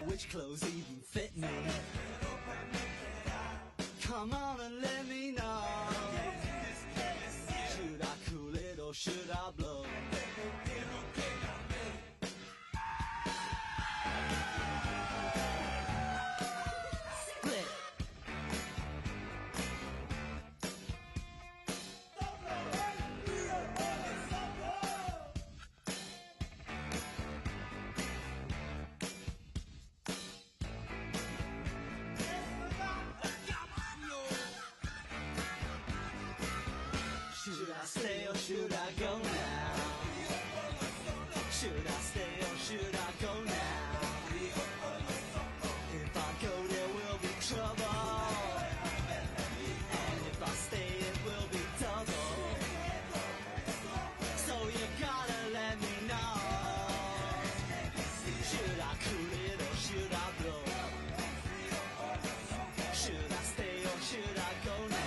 which clothes even fit me. Come on and let me know. Should I cool it or should I blow? Should I stay or should I go now? Should I stay or should I go now? If I go there will be trouble, and if I stay it will be double. So you gotta let me know. Should I cool it or should I blow? Should I stay or should I go now?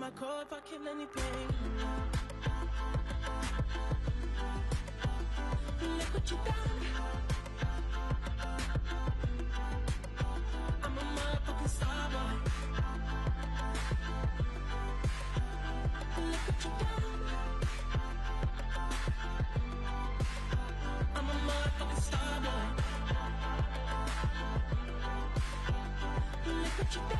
My core if I kill any pain. Look what you done. I'm a motherfucking star boy. Look what you done. I'm a motherfucking star boy. Look what you done.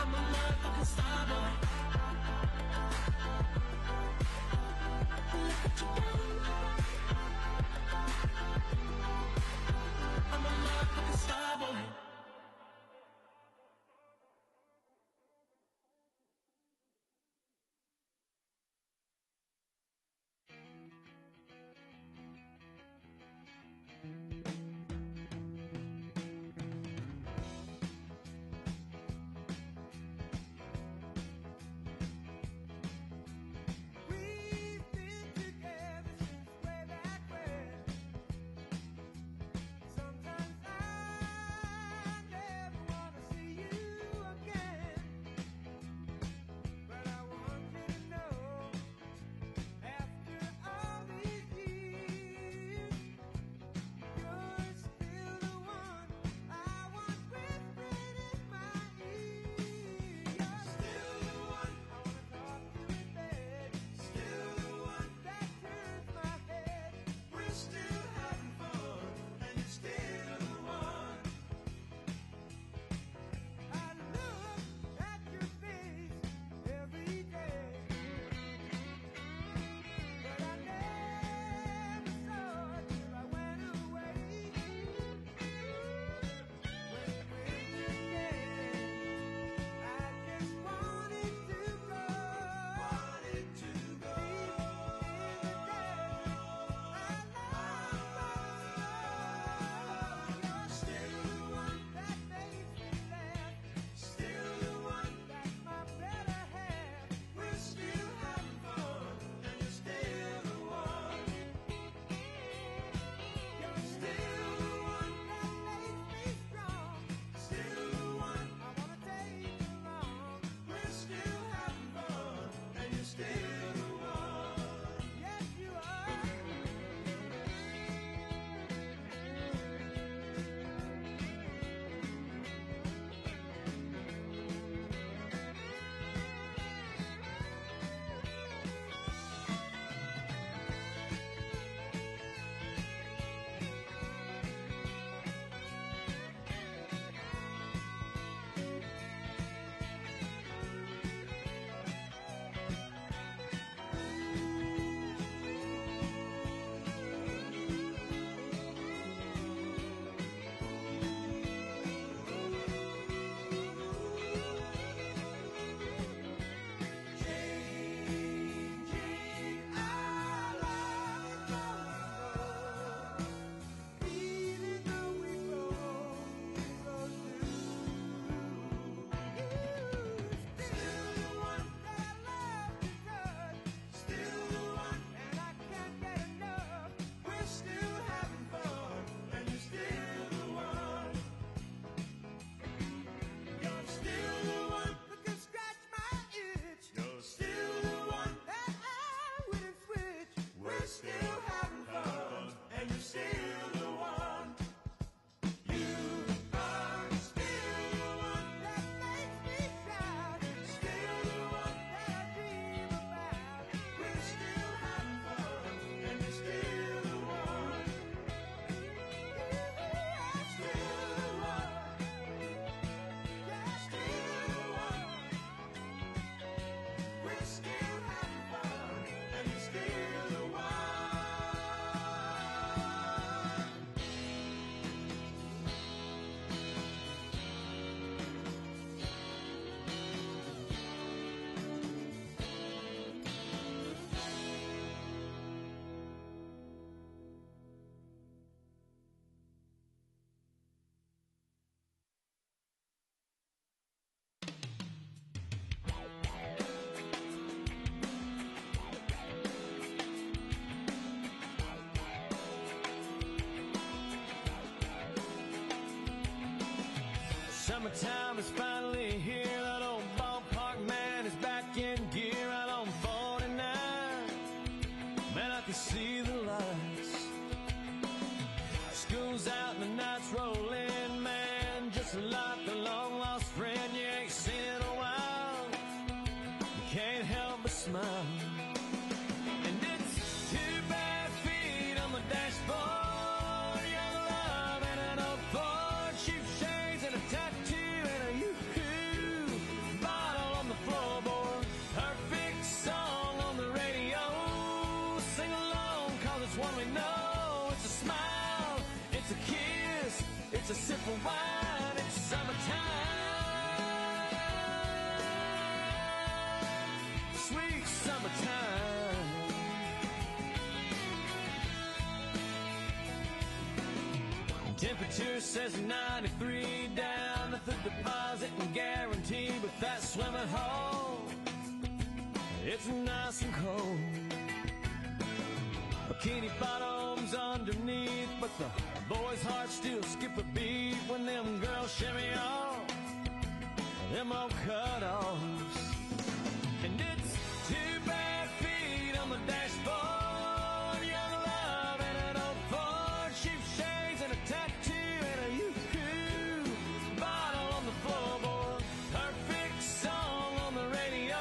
I'm a motherfucking star boy. Summertime is finally here. That old ballpark man is back in gear out on 49. Man, I can see the lights. School's out and the night's rolling, man. Just like a long lost friend you ain't seen in a while. You can't help but smile. And it's 2 bare feet on the dashboard. Young love and an old Ford. Cheap shades and a tattoo and a yoo-hoo bottle on the floorboard. Perfect song on the radio. Sing along, cause it's one we know. It's a smile, it's a kiss, it's a sip of wine. It's summertime, sweet summertime. Temperature says 93 down at the deposit and guarantee, but that swimming hole, it's nice and cold. Bikini bottoms underneath, but the boys' hearts still skip a beat when them girls shimmy off them old cutoffs. And it's 2 bare feet on the dashboard. Young love and an old Ford. Cheap shades and a tattoo and a yoo-hoo bottle on the floorboard. Perfect song on the radio.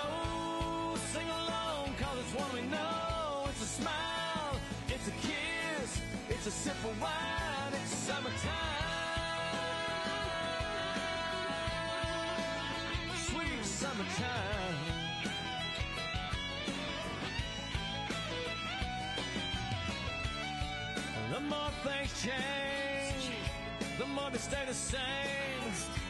Sing along, cause it's one we know. It's a smile, it's a kiss, it's a sip of wine. It's summertime, sweet summertime. The more things change, the more they stay the same.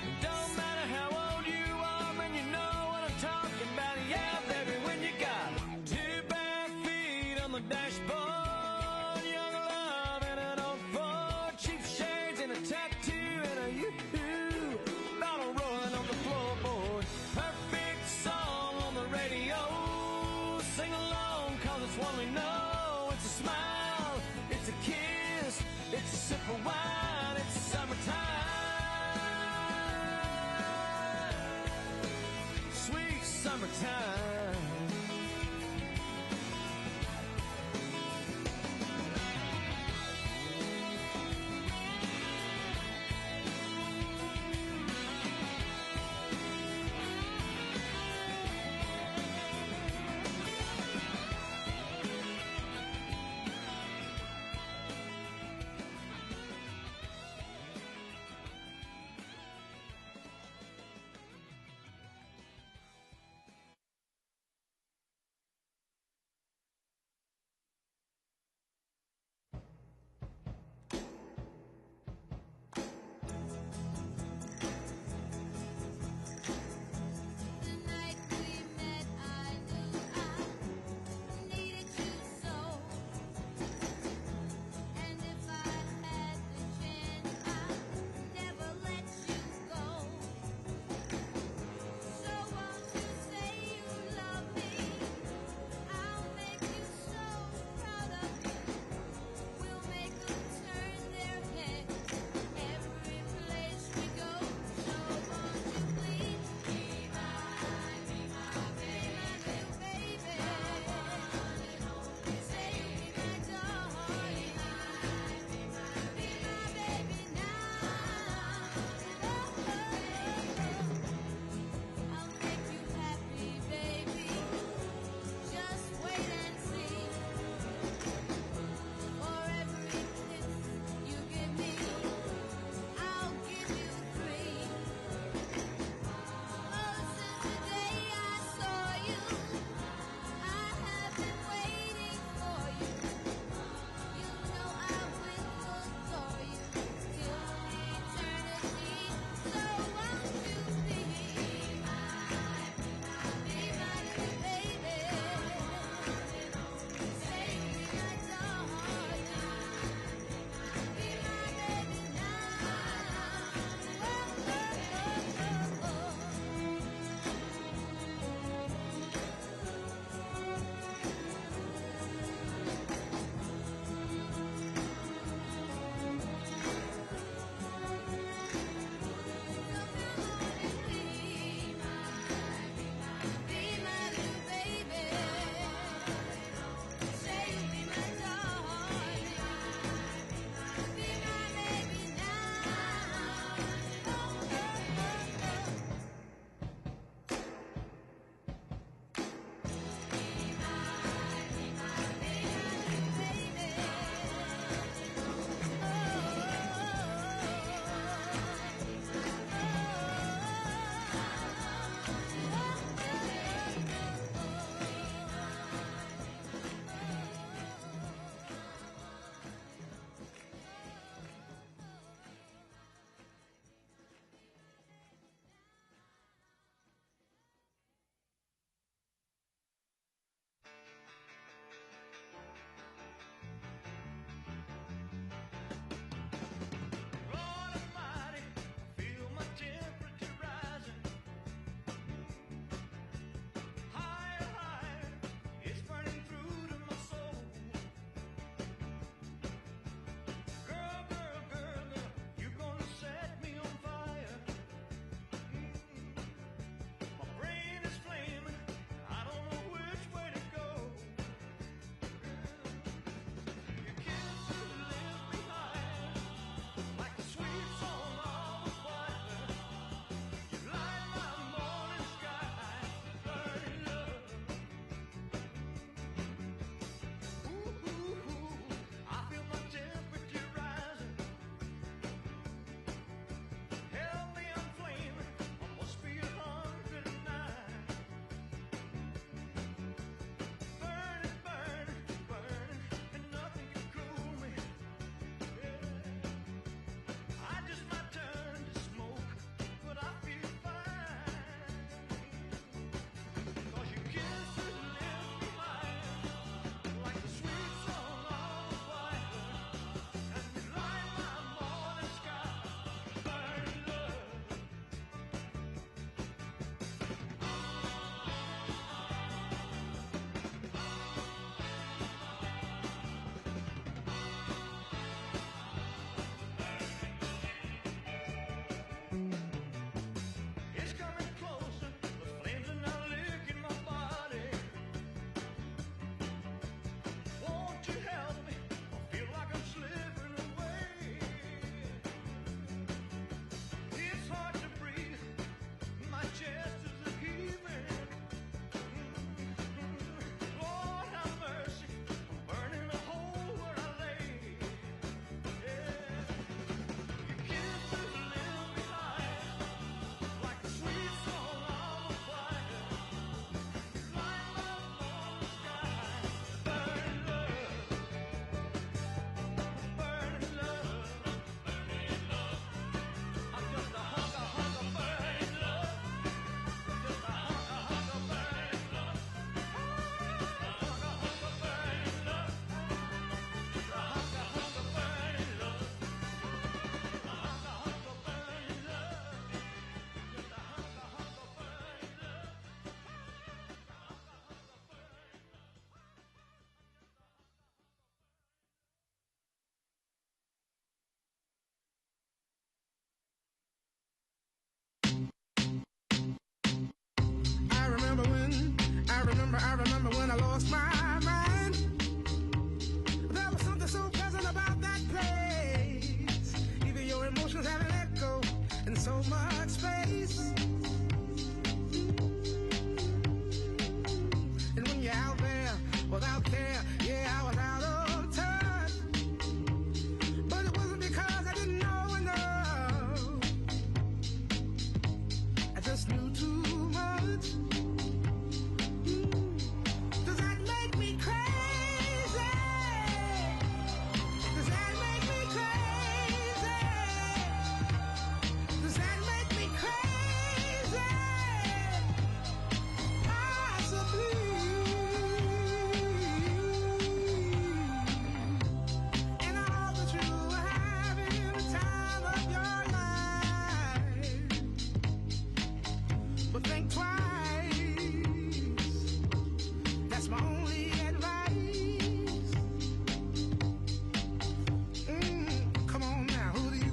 It don't matter how old you are, man, you know what I'm talking about. Yeah, baby, when you got 2 bare feet on the dashboard. Young love and an old Ford. Cheap shades and a tattoo and a yoo-hoo bottle rolling on the floorboard. Perfect song on the radio. Sing along, cause it's one we know. It's a smile, it's a kiss, it's a sip of wine. It's summertime, remember when I lost my mind. There was something so pleasant about that place. Even your emotions have an echo in so much space. And when you're out there without care, yeah, I was out of touch. But it wasn't because I didn't know enough. I just knew too much. Does that make me crazy? Does that make me crazy? Does that make me crazy? Possibly. And I hope that you are having the time of your life. But think twice. That's my only advice. Come on now, who do you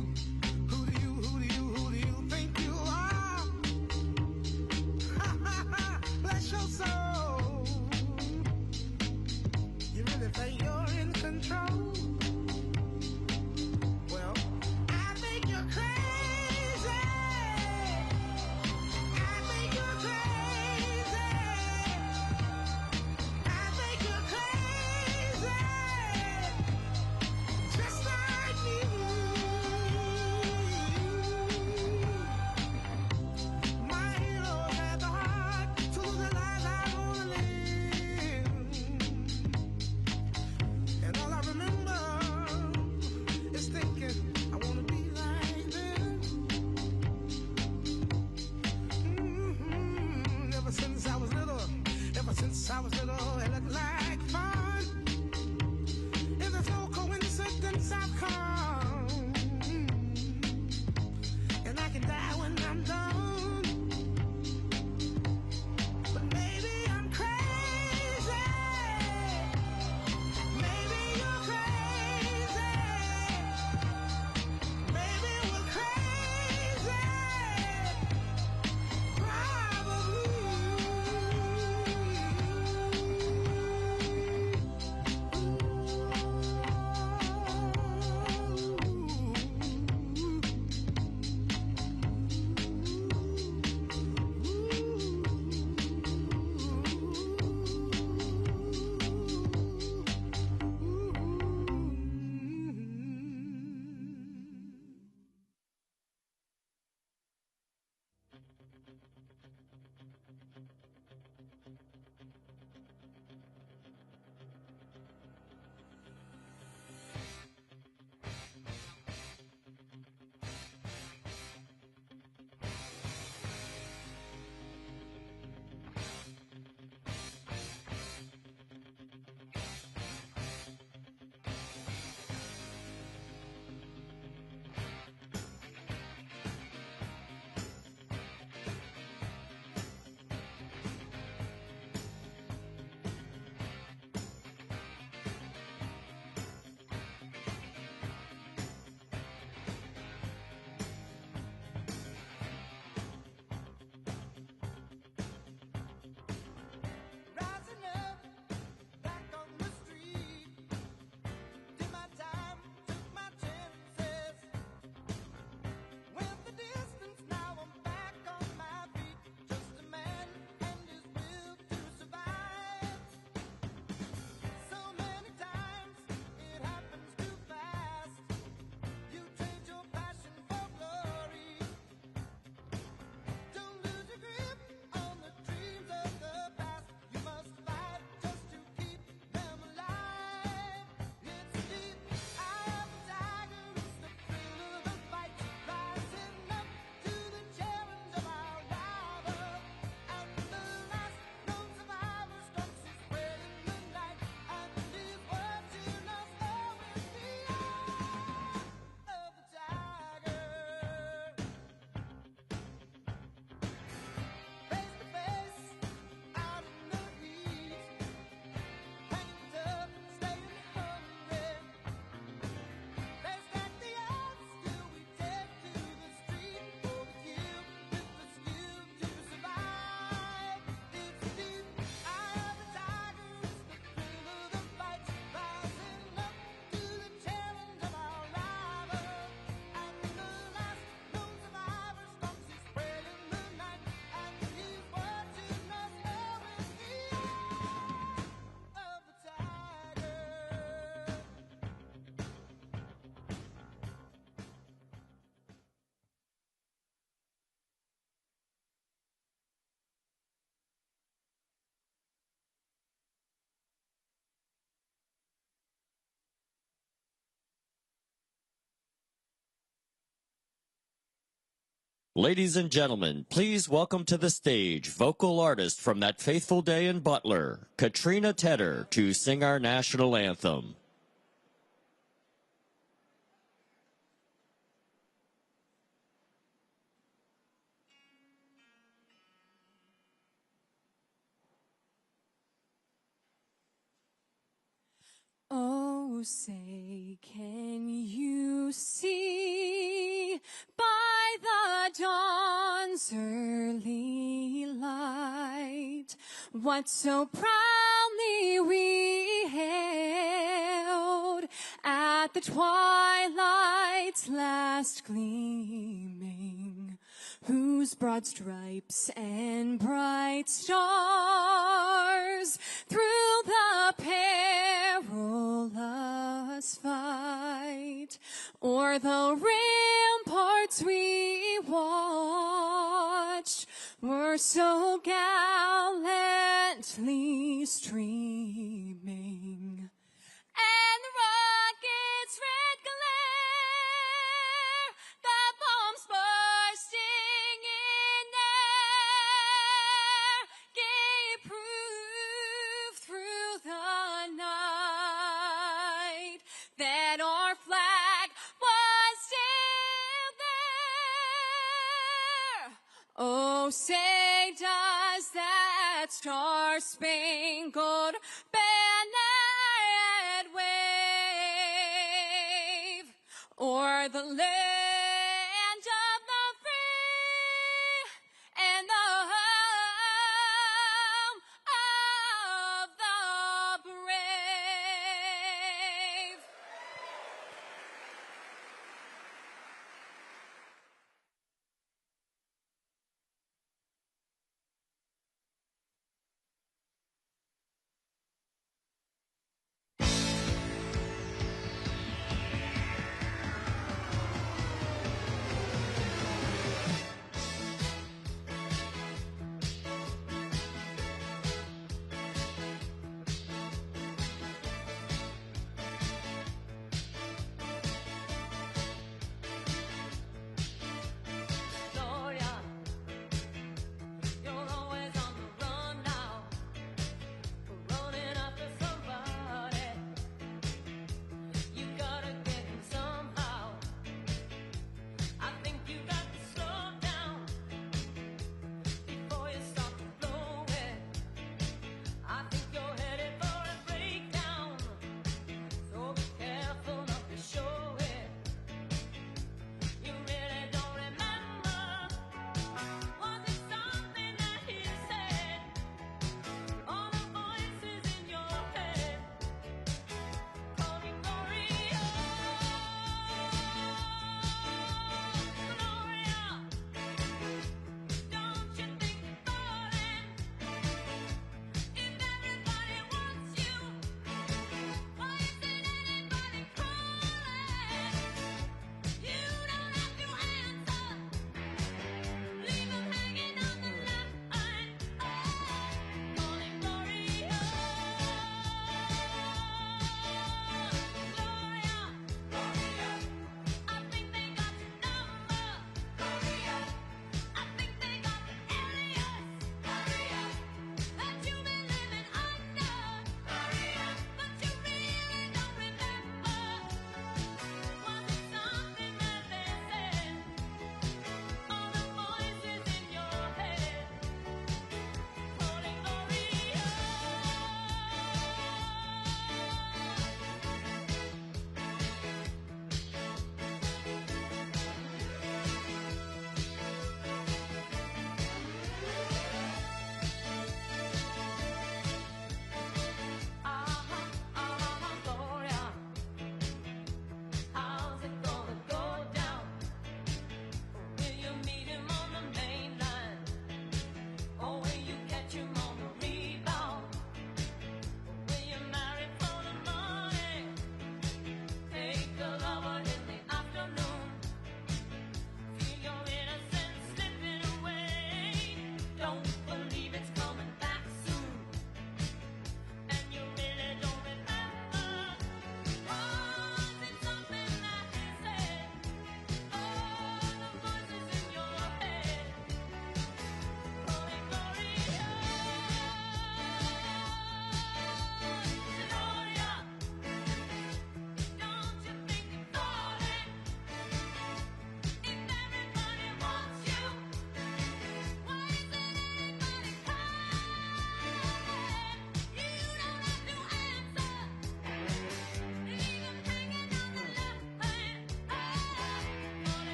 think you are? Bless your soul. You really think you're in control? Well, I think you're crazy. I think you're crazy. I think you're crazy. Just like me. My heroes had the heart to lose the lives I wanna live. And all I remember is thinking I wanna be like them. Ever since I was little, it looked like fun. If there's no coincidence, I've come. And I can die when I'm done. But maybe I'm crazy. Maybe you're crazy. Maybe we're crazy. Probably. Ladies and gentlemen, please welcome to the stage vocal artist from that faithful day in Butler, Katrina Tedder, to sing our national anthem. Oh, say, can you see by the dawn's early light what so proudly we hailed at the twilight's last gleaming, whose broad stripes and bright stars through the perilous fight o'er the ramparts we watched were so gallantly streaming, and the rocket's red glare, the bombs bursting in air, gave proof through the night that our flag was still there. Oh, say does that star-spangled banner wave o'er the land of the free and the home of the brave.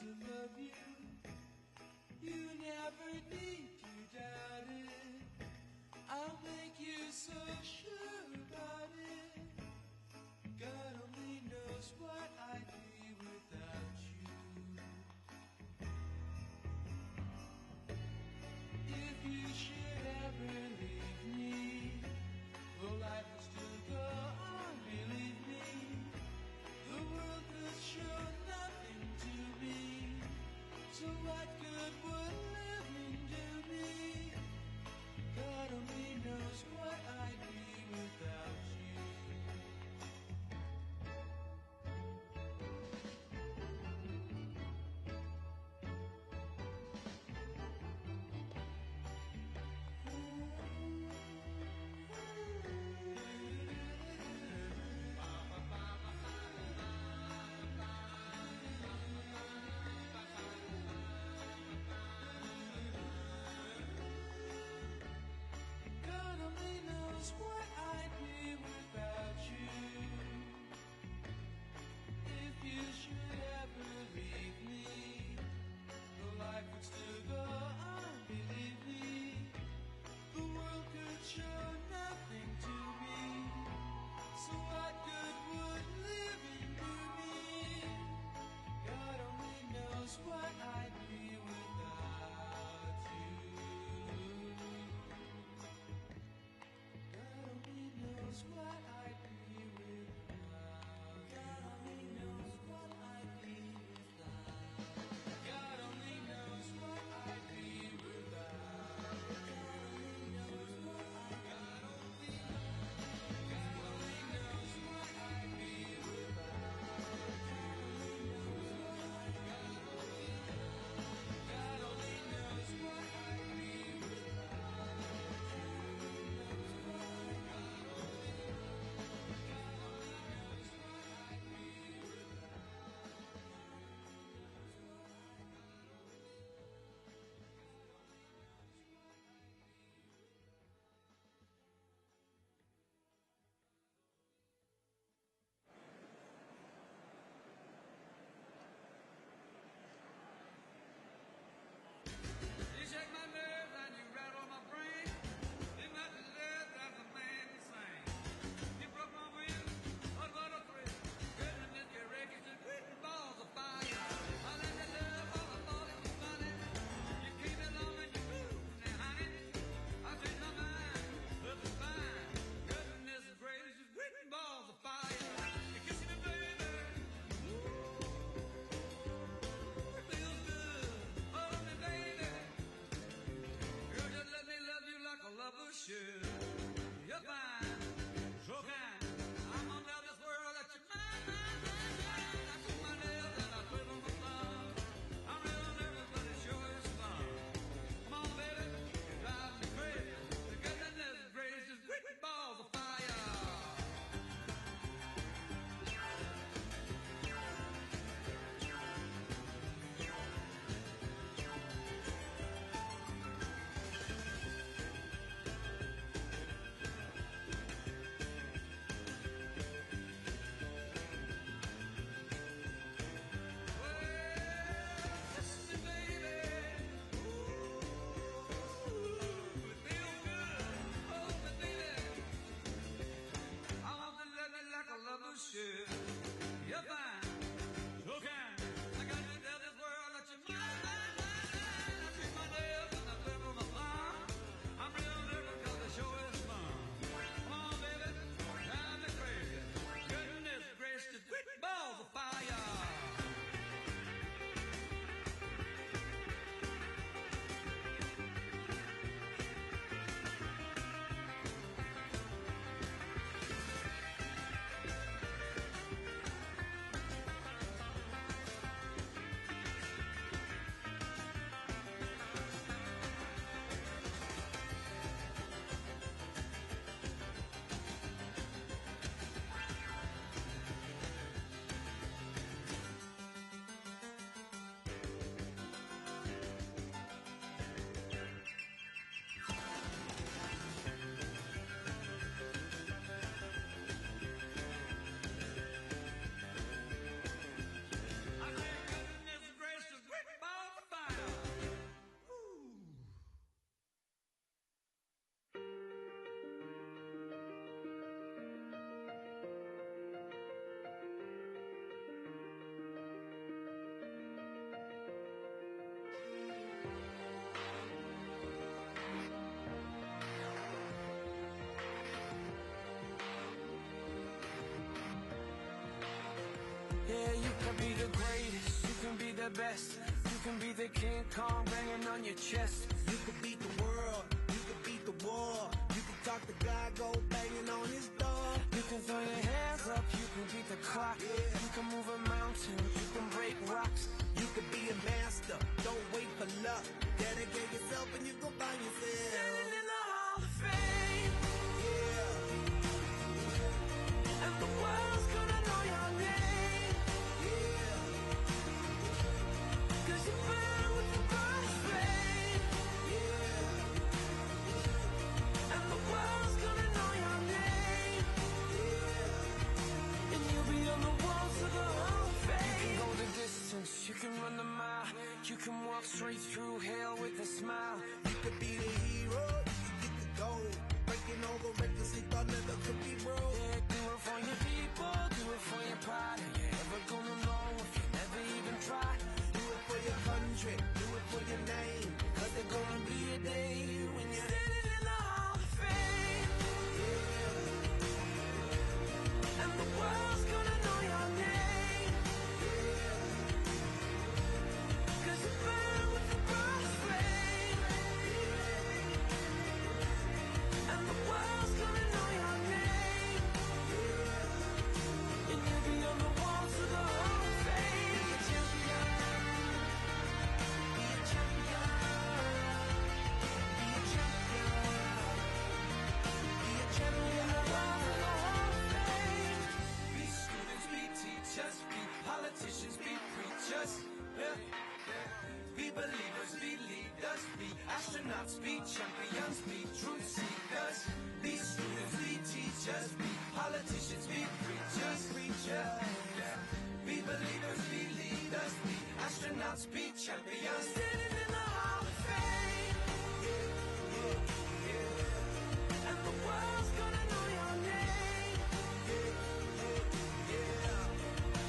to love you. You never need to doubt it. I'll make you so sure about it. God only knows what I'd be without you. If you should ever leave me, well, life will still go on, believe me. The world could show nothing to me. So what good would living do me? God only knows what I'd be without you. can be the greatest, you can be the best. You can be the King Kong banging on your chest. You could beat the world, you could beat the war. You can talk to God, go banging on his door. You can throw your hands up, you can beat the clock. You can move a mountain, you can break rocks. You could be a master, don't wait for luck. Dedicate yourself and you go find yourself. Standing in the Hall of Fame, Yeah, and the world's gonna know your name. yeah, 'Cause you burn with the brightest flame, yeah, and the world's gonna know your name. And you'll be on the walls of the Hall of Fame. You can go the distance, you can run the mile. You can walk straight through hell with a smile. you could be the hero, you could get the gold. Breaking all the records they thought never could be broke. Yeah, do it for your people, do it for your pride. Are you ever gonna know if you never even try? Do it for your country, do it for your name. 'Cause there's gonna be a day when you're Standing in the Hall of Fame, and the world's gonna know your name. 'Cause you burn with the brightest flame, and the world's gonna know your name. And you'll be on the walls of the Hall of Fame. Be a champion, be a champion, be a champion, be a champion on the walls of the Hall of Fame. Be students, be teachers, be politicians, be preachers. Yeah. Be believers, be leaders, be astronauts, be champions, be truth seekers. Be students, be teachers, be politicians, be preachers, Be believers, be leaders, be astronauts, be champions. Standing in the Hall of Fame, and the world's gonna know your name.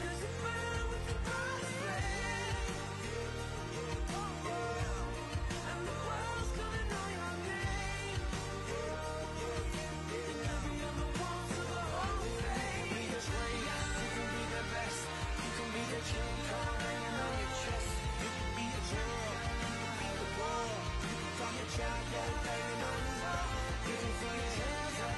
'Cause you burn with the brightest flame, and the world's gonna know your name. And you'll be on the walls of the Hall of Fame. Be the greatest, you can be the best. You can be the King Kong hanging on your chest. You can be the world, you can be the war. You can call your child, go banging on his door. You can throw your hands up,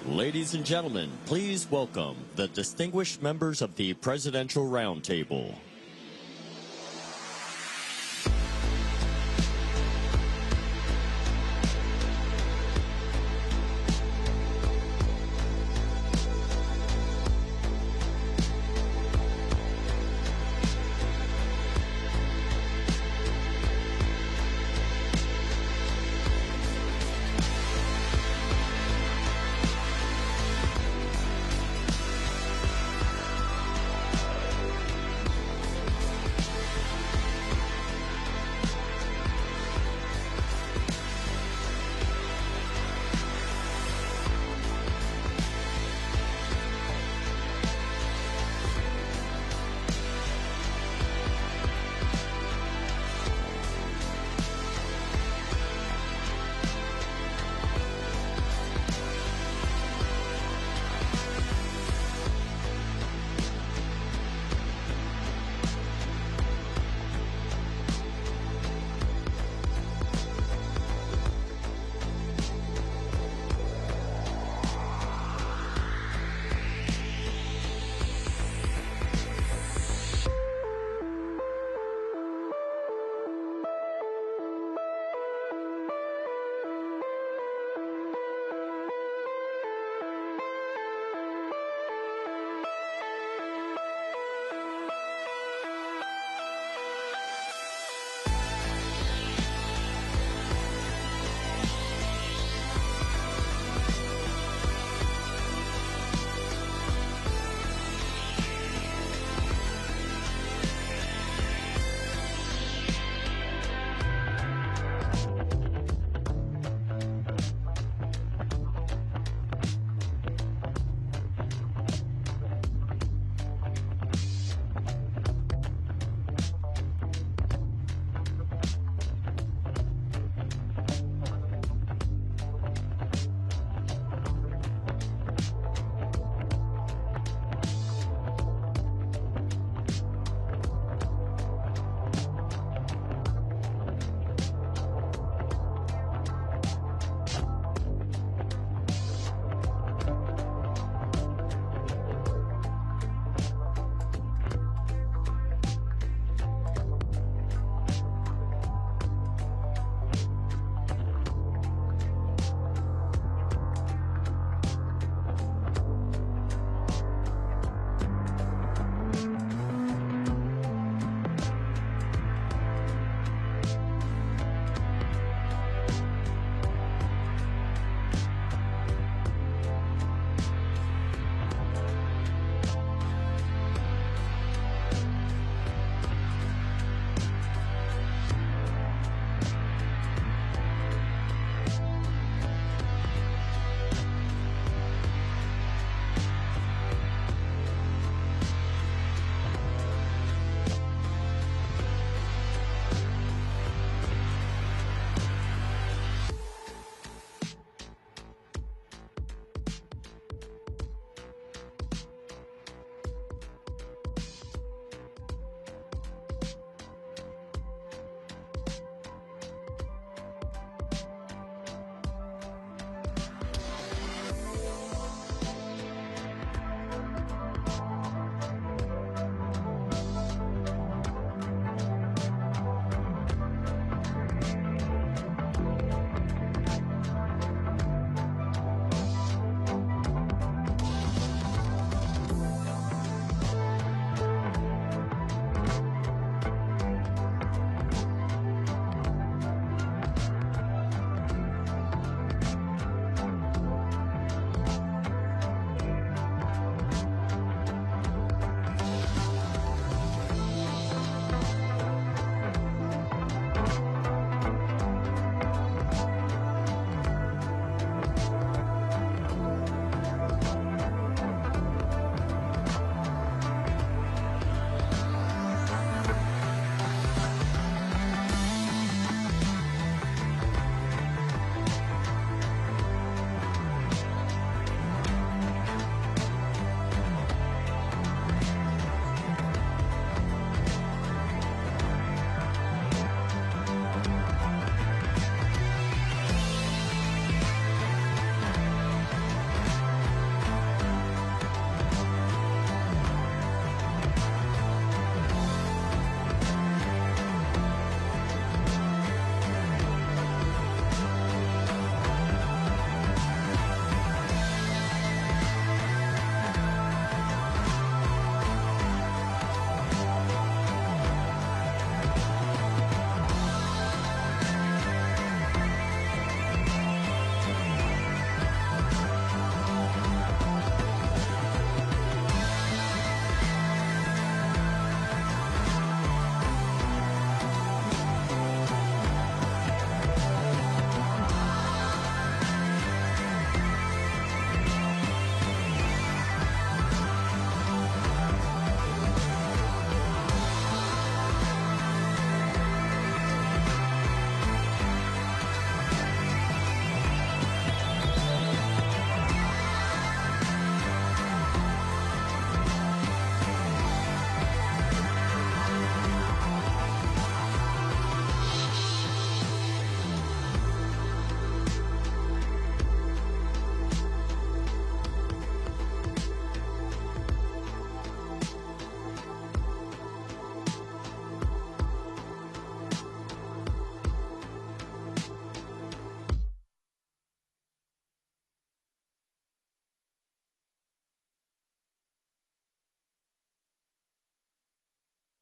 Ladies and gentlemen, please welcome the distinguished members of the Presidential Roundtable.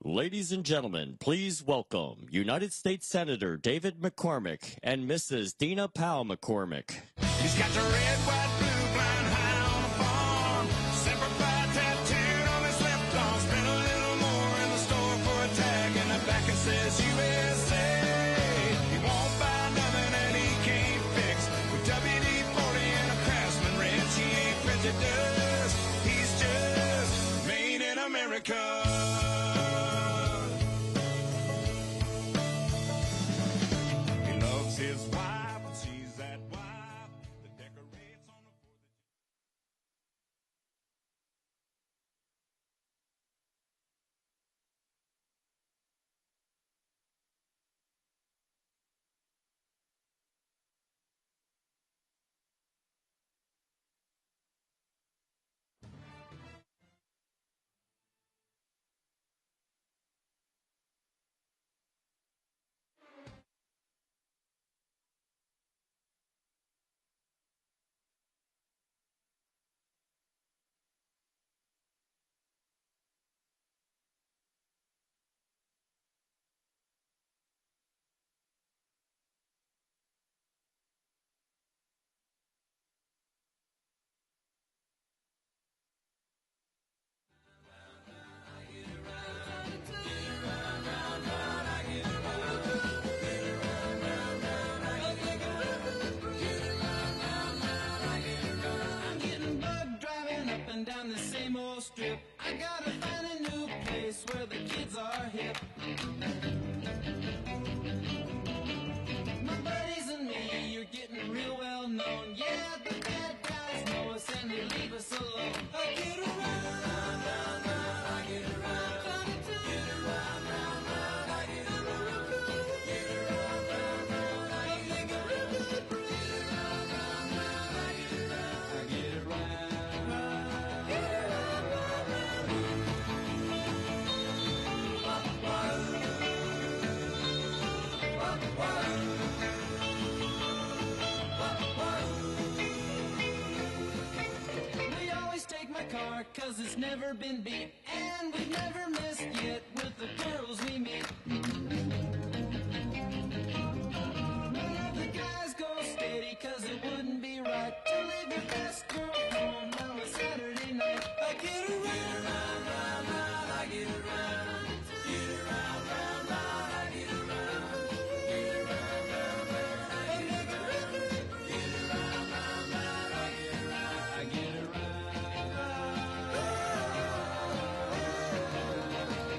Ladies and gentlemen, please welcome United States Senator David McCormick and Mrs. Dina Powell McCormick. He's got the red, white, blue, blind high on the farm. Semper Fi tattooed on his left arm. Spent a little more in the store for a tag, and the back it says USA. He won't buy nothing that he can't fix. With WD-40 and a Craftsman wrench, he ain't prejudiced. He's just made in America. His wife, and she's that wife that decorates on the 4th of I'm getting bugged driving up and down the same old strip. I gotta find a new place where the kids are hip. My buddies and me, you're getting real well known. Yeah, the bad guys know us and they leave us alone. I get around, round, round, I get around. Get around, round, round, I get around. Get around, round, round, I get around. Get around, round, round, I get around. I get around. Get around, round, round. We always take my car 'cause it's never been beat, and we've never missed yet with the girls we meet. None of the guys go steady 'cause it wouldn't be right to leave your best girl home on a Saturday night. I get around, round, round, round, I get around. Get around, round, round, I get around. Get around, round, round, I get around. Get around, round, round, I get around. I get around.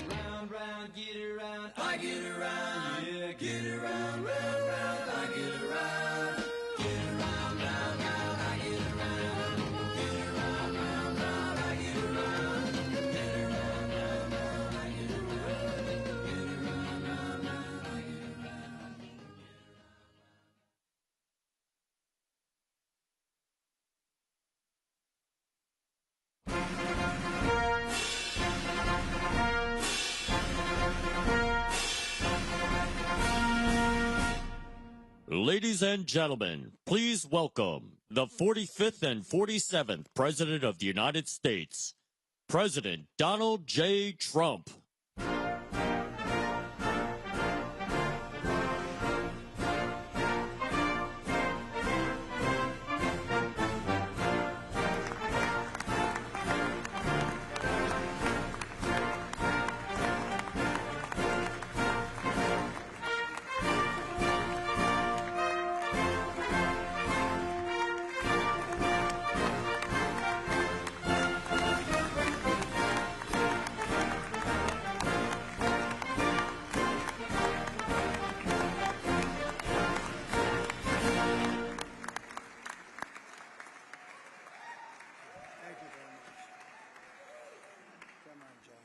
Round, round, get around. I get around. Yeah, get around, round, round, I get around. Get around, round, round, I get around. Get around, round, round, I get around. Get around, round, round, I get around. Get around, round, round, I get around. Ladies and gentlemen, please welcome the 45th and 47th President of the United States, President Donald J. Trump. Thank you very much. Come on, John.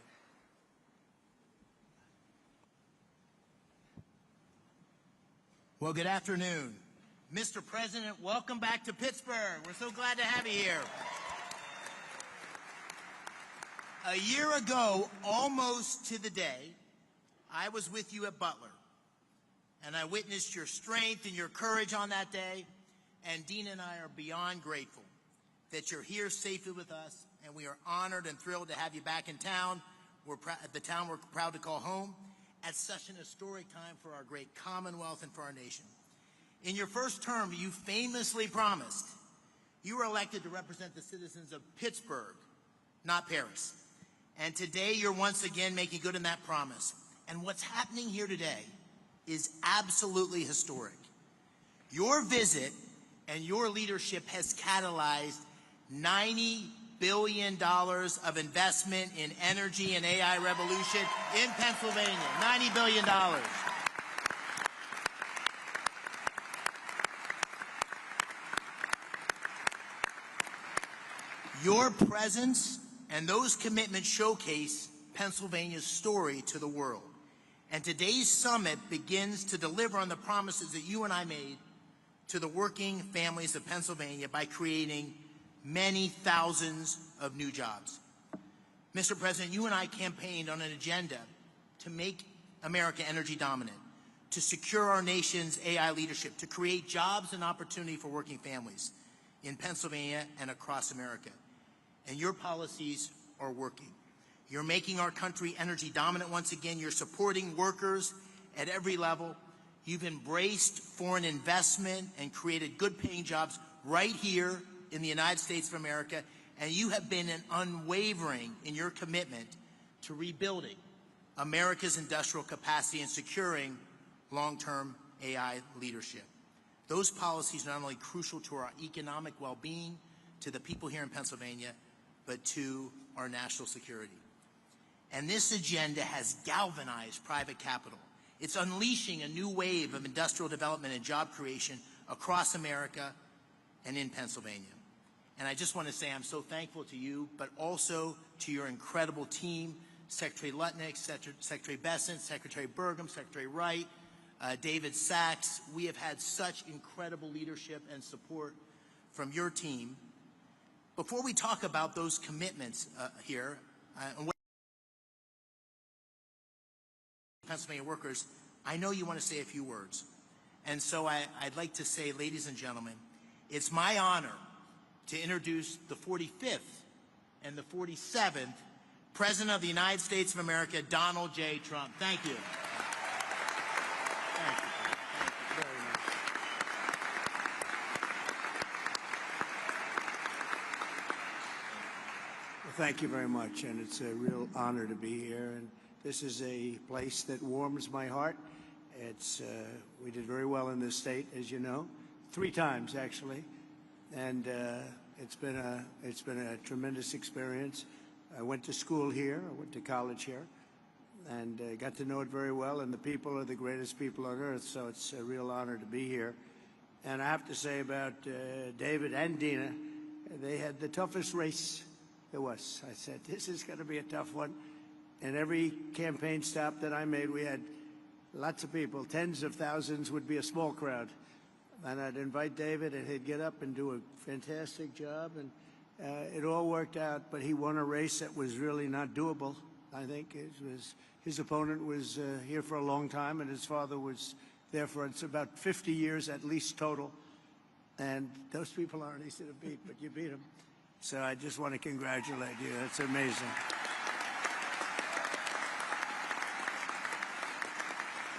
Well, good afternoon. Mr. President, welcome back to Pittsburgh. We're so glad to have you here. A year ago, almost to the day, I was with you at Butler, and I witnessed your strength and your courage on that day, and Dean and I are beyond grateful that you're here safely with us, and we are honored and thrilled to have you back in town the town we're proud to call home, at such an historic time for our great Commonwealth and for our nation. In your first term, you famously promised you were elected to represent the citizens of Pittsburgh, not Paris. And today you're once again making good on that promise. And what's happening here today is absolutely historic. Your visit and your leadership has catalyzed $90 billion of investment in energy and AI revolution in Pennsylvania. $90 billion. Your presence and those commitments showcase Pennsylvania's story to the world. And today's summit begins to deliver on the promises that you and I made to the working families of Pennsylvania by creating many thousands of new jobs. Mr. President, you and I campaigned on an agenda to make America energy dominant, to secure our nation's AI leadership, to create jobs and opportunity for working families in Pennsylvania and across America. And your policies are working. You're making our country energy dominant once again. You're supporting workers at every level. You've embraced foreign investment and created good-paying jobs right here in the United States of America. And you have been unwavering in your commitment to rebuilding America's industrial capacity and securing long-term AI leadership. Those policies are not only crucial to our economic well-being, to the people here in Pennsylvania, but to our national security. And this agenda has galvanized private capital. It's unleashing a new wave of industrial development and job creation across America and in Pennsylvania. And I just want to say I'm so thankful to you, but also to your incredible team, Secretary Lutnick, Secretary Bessent, Secretary Burgum, Secretary Wright, David Sachs. We have had such incredible leadership and support from your team. Before we talk about those commitments here, and what Pennsylvania workers, I know you want to say a few words. And so I'd like to say, ladies and gentlemen, it's my honor to introduce the 45th and the 47th President of the United States of America, Donald J. Trump. Thank you. Thank you. Thank you very much. Well, thank you very much, and it's a real honor to be here. And this is a place that warms my heart. It's we did very well in this state, as you know, 3 times actually, and it's been a tremendous experience. I went to school here, I went to college here, and got to know it very well. And the people are the greatest people on earth, so it's a real honor to be here. And I have to say about David and Dina, they had the toughest race there was. I said, this is going to be a tough one. And every campaign stop that I made, we had lots of people, tens of thousands would be a small crowd. And I'd invite David, and he'd get up and do a fantastic job. And it all worked out, but he won a race that was really not doable. I think his opponent was here for a long time, and his father was there for about 50 years at least total. And those people aren't easy to beat, but you beat them. So I just want to congratulate you. That's amazing.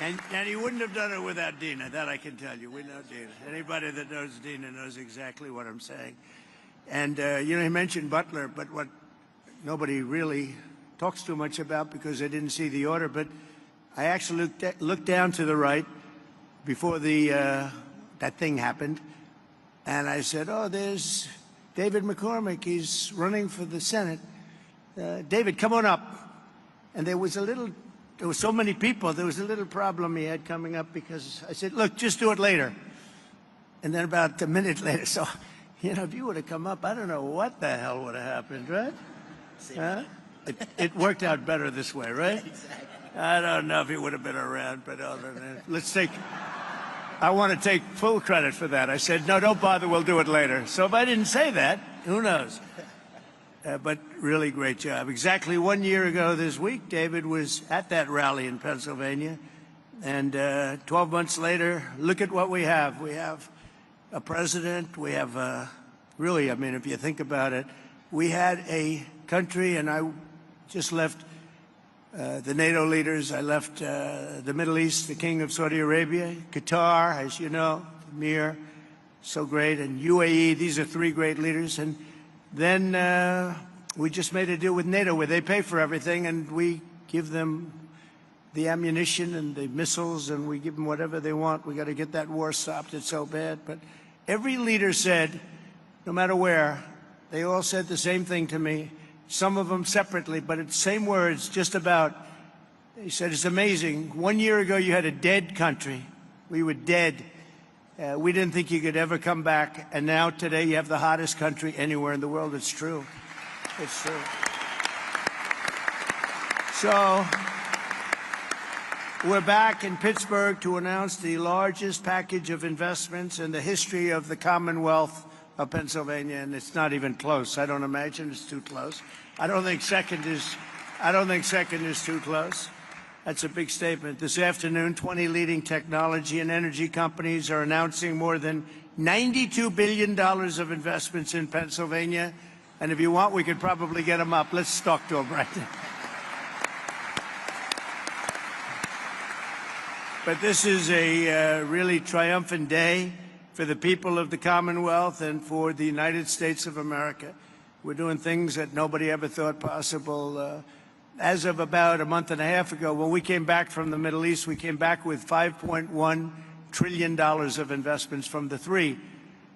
And he wouldn't have done it without Dina, that I can tell you. We know Dina. Anybody that knows Dina knows exactly what I'm saying. And, you know, he mentioned Butler, but what nobody really talks too much about because they didn't see the order, but I actually looked down to the right before that thing happened, and I said, oh, there's David McCormick. He's running for the Senate. David, come on up. And there were so many people, there was a little problem he had coming up because I said, look, just do it later. And then about a minute later, so, you know, if you would have come up, I don't know what the hell would have happened, right? It worked out better this way, right? Exactly. I don't know if he would have been around, but other than that, I want to take full credit for that. I said, no, don't bother, we'll do it later. So if I didn't say that, who knows? But really great job. Exactly 1 year ago this week, David was at that rally in Pennsylvania. And 12 months later, look at what we have. We have a president. We have really, I mean, if you think about it, we had a country, and I just left the NATO leaders. I left the Middle East, the King of Saudi Arabia, Qatar, as you know, Emir, so great, and UAE. These are three great leaders. And then we just made a deal with NATO where they pay for everything, and we give them the ammunition and the missiles, and we give them whatever they want. We got to get that war stopped. It's so bad. But every leader said, no matter where, they all said the same thing to me. Some of them separately, but it's same words, just about. He said, it's amazing. 1 year ago, you had a dead country. We were dead. We didn't think you could ever come back. And now, today, you have the hottest country anywhere in the world. It's true. It's true. So, we're back in Pittsburgh to announce the largest package of investments in the history of the Commonwealth of Pennsylvania, and it's not even close. I don't imagine it's too close. I don't think second is too close. That's a big statement. This afternoon, 20 leading technology and energy companies are announcing more than $92 billion of investments in Pennsylvania. And if you want, we could probably get them up. Let's talk to them right now. But this is a really triumphant day for the people of the Commonwealth and for the United States of America. We're doing things that nobody ever thought possible. As of about a month and a half ago, when we came back from the Middle East, we came back with $5.1 trillion of investments from the three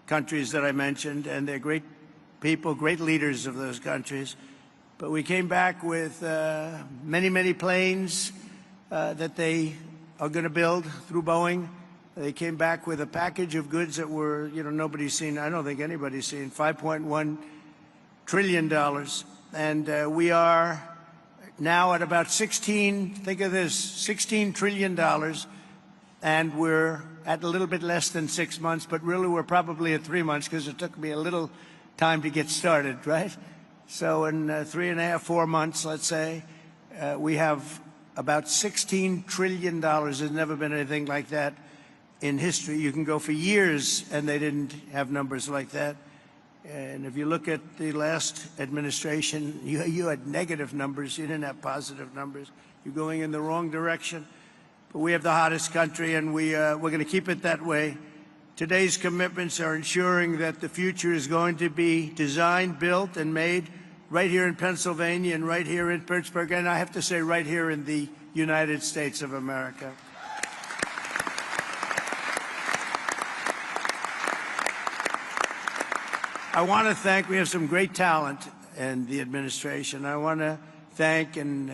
countries that I mentioned, and they're great people, great leaders of those countries. But we came back with many, many planes that they are going to build through Boeing. They came back with a package of goods that were, nobody's seen. I don't think anybody's seen. $5.1 trillion. And we are now at about 16, think of this, $16 trillion. And we're at a little bit less than 6 months, but really we're probably at 3 months because it took me a little time to get started, right? So in 3.5, 4 months, let's say, we have about $16 trillion. There's never been anything like that in history. You can go for years and they didn't have numbers like that. And if you look at the last administration, you had negative numbers. You didn't have positive numbers. You're going in the wrong direction. But we have the hottest country, and we're going to keep it that way. Today's commitments are ensuring that the future is going to be designed, built, and made right here in Pennsylvania and right here in Pittsburgh, and I have to say right here in the United States of America. I want to thank, we have some great talent in the administration. I want to thank and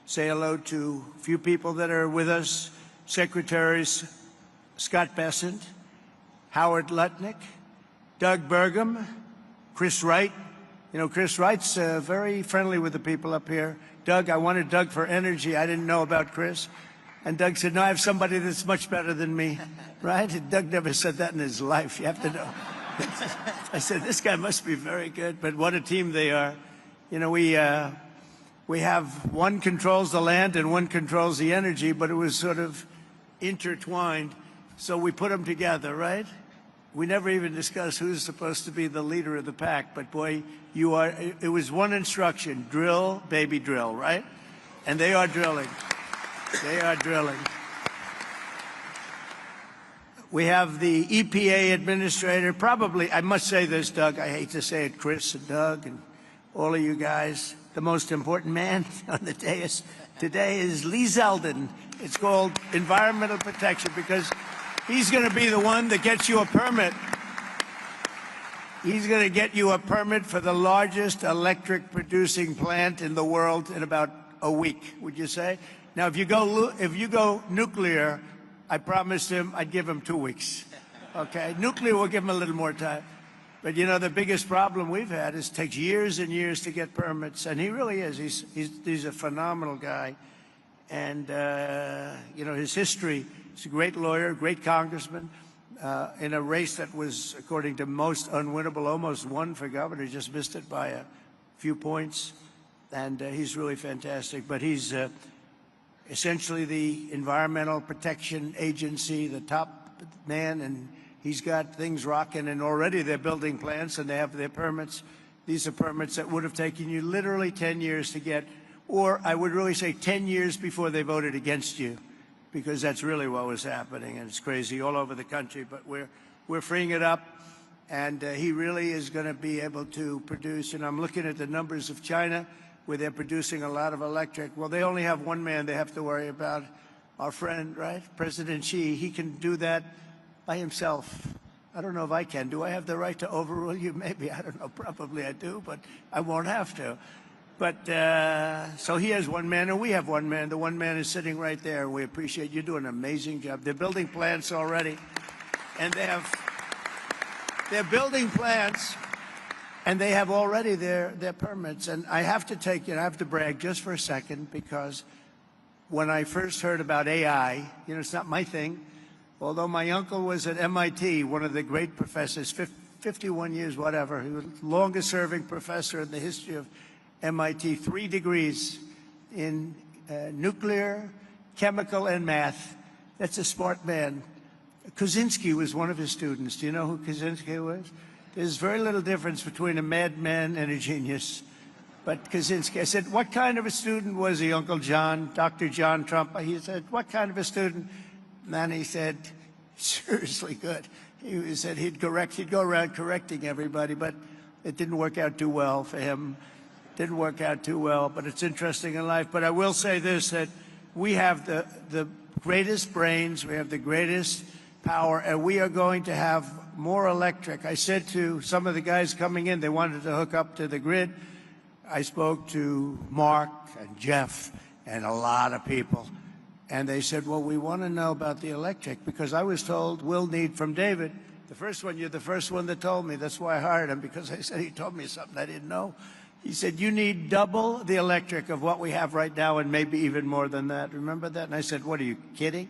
say hello to a few people that are with us. Secretaries Scott Bessent, Howard Lutnick, Doug Burgum, Chris Wright. Chris Wright's very friendly with the people up here. Doug, I wanted Doug for energy. I didn't know about Chris. And Doug said, no, I have somebody that's much better than me, right? And Doug never said that in his life. You have to know. I said, this guy must be very good, but what a team they are. We have one controls the land and one controls the energy, but it was sort of intertwined. So we put them together, right? We never even discussed who's supposed to be the leader of the pack, but boy, it was one instruction: drill, baby, drill, right? And they are drilling. They are drilling. We have the EPA administrator, probably, I must say this, Doug, I hate to say it, Chris and Doug and all of you guys, the most important man on the dais today is Lee Zeldin. It's called environmental protection because he's going to be the one that gets you a permit. He's going to get you a permit for the largest electric producing plant in the world in about a week, would you say? Now, if you go nuclear, I promised him I'd give him 2 weeks. Okay, nuclear will give him a little more time. But the biggest problem we've had is it takes years and years to get permits, and he really is. He's a phenomenal guy, and his history. He's a great lawyer, great congressman, in a race that was, according to most, unwinnable. Almost won for governor, just missed it by a few points, and he's really fantastic. But he's essentially the Environmental Protection Agency, the top man, and he's got things rocking, and already they're building plants and they have their permits. These are permits that would have taken you literally 10 years to get. or I would really say 10 years before they voted against you, because that's really what was happening, and it's crazy all over the country. But we're freeing it up, and he really is going to be able to produce. And I'm looking at the numbers of China, where they're producing a lot of electric. Well, they only have one man they have to worry about, our friend, right, President Xi. He can do that by himself. I don't know if I can. Do I have the right to overrule you? Maybe. I don't know. Probably I do, but I won't have to. But so he has one man, and we have one man. The one man is sitting right there, and we appreciate you doing an amazing job. They're building plants already, and they're building plants, and they have already their permits. And I have to I have to brag just for a second, because when I first heard about AI, it's not my thing. Although my uncle was at MIT, one of the great professors, 51 years, whatever. He was the longest-serving professor in the history of MIT, 3 degrees in nuclear, chemical, and math. That's a smart man. Kaczynski was one of his students. Do you know who Kaczynski was? There's very little difference between a madman and a genius. But Kaczynski, I said, what kind of a student was he, Uncle John, Dr. John Trump? He said, what kind of a student? And he said, seriously good. He said he'd go around correcting everybody, but it didn't work out too well for him. Didn't work out too well, but it's interesting in life. But I will say this, that we have the greatest brains, we have the greatest power, and we are going to have more electric. I said to some of the guys coming in, they wanted to hook up to the grid. I spoke to Mark and Jeff and a lot of people. And they said, well, we want to know about the electric, because I was told we'll need from David. You're the first one that told me. That's why I hired him, because I said he told me something I didn't know. He said, you need double the electric of what we have right now, and maybe even more than that. Remember that? And I said, what, are you kidding?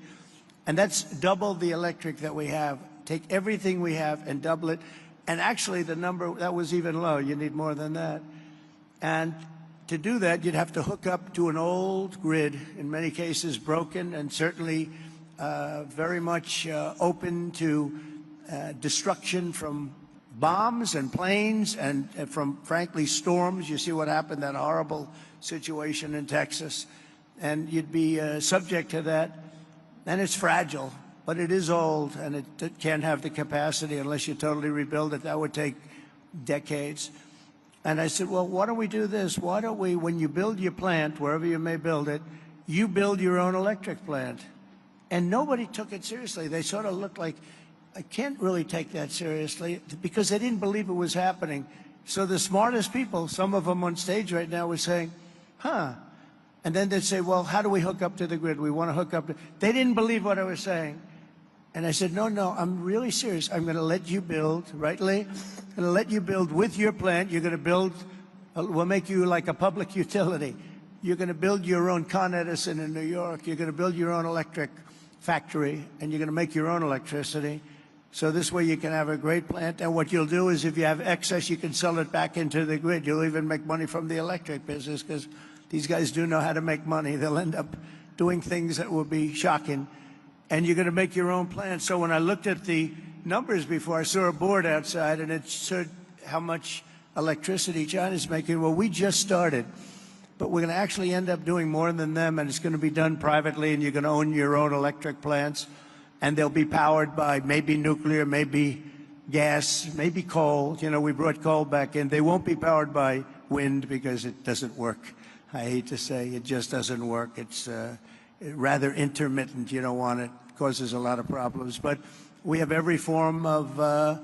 And that's double the electric that we have. Take everything we have and double it. And actually, the number, that was even low. You need more than that. And to do that, you'd have to hook up to an old grid, in many cases broken, and certainly very much open to destruction from bombs and planes and from, frankly, storms. You see what happened, that horrible situation in Texas. And you'd be subject to that. And it's fragile, but it is old, and it can't have the capacity unless you totally rebuild it. That would take decades. And I said, well, why don't we do this? Why don't we, when you build your plant, wherever you may build it, you build your own electric plant. And nobody took it seriously. They sort of looked like, I can't really take that seriously, because they didn't believe it was happening. So the smartest people, some of them on stage right now, were saying, huh. And then they'd say, well, how do we hook up to the grid? We want to hook up to... They didn't believe what I was saying. And I said, no, I'm really serious. I'm going to let you build, right, Lee? I'm going to let you build with your plant. You're going to build, we'll make you like a public utility. You're going to build your own Con Edison in New York. You're going to build your own electric factory, and you're going to make your own electricity. So this way you can have a great plant. And what you'll do is, if you have excess, you can sell it back into the grid. You'll even make money from the electric business, because these guys do know how to make money. They'll end up doing things that will be shocking. And you're going to make your own plant. So when I looked at the numbers before, I saw a board outside, and it showed how much electricity China's making. Well, we just started, but we're going to actually end up doing more than them, and it's going to be done privately, and you're going to own your own electric plants, and they'll be powered by maybe nuclear, maybe gas, maybe coal. You know, we brought coal back in. They won't be powered by wind, because it doesn't work. I hate to say, it just doesn't work. It's rather intermittent. You don't want it. It causes a lot of problems. But we have every form of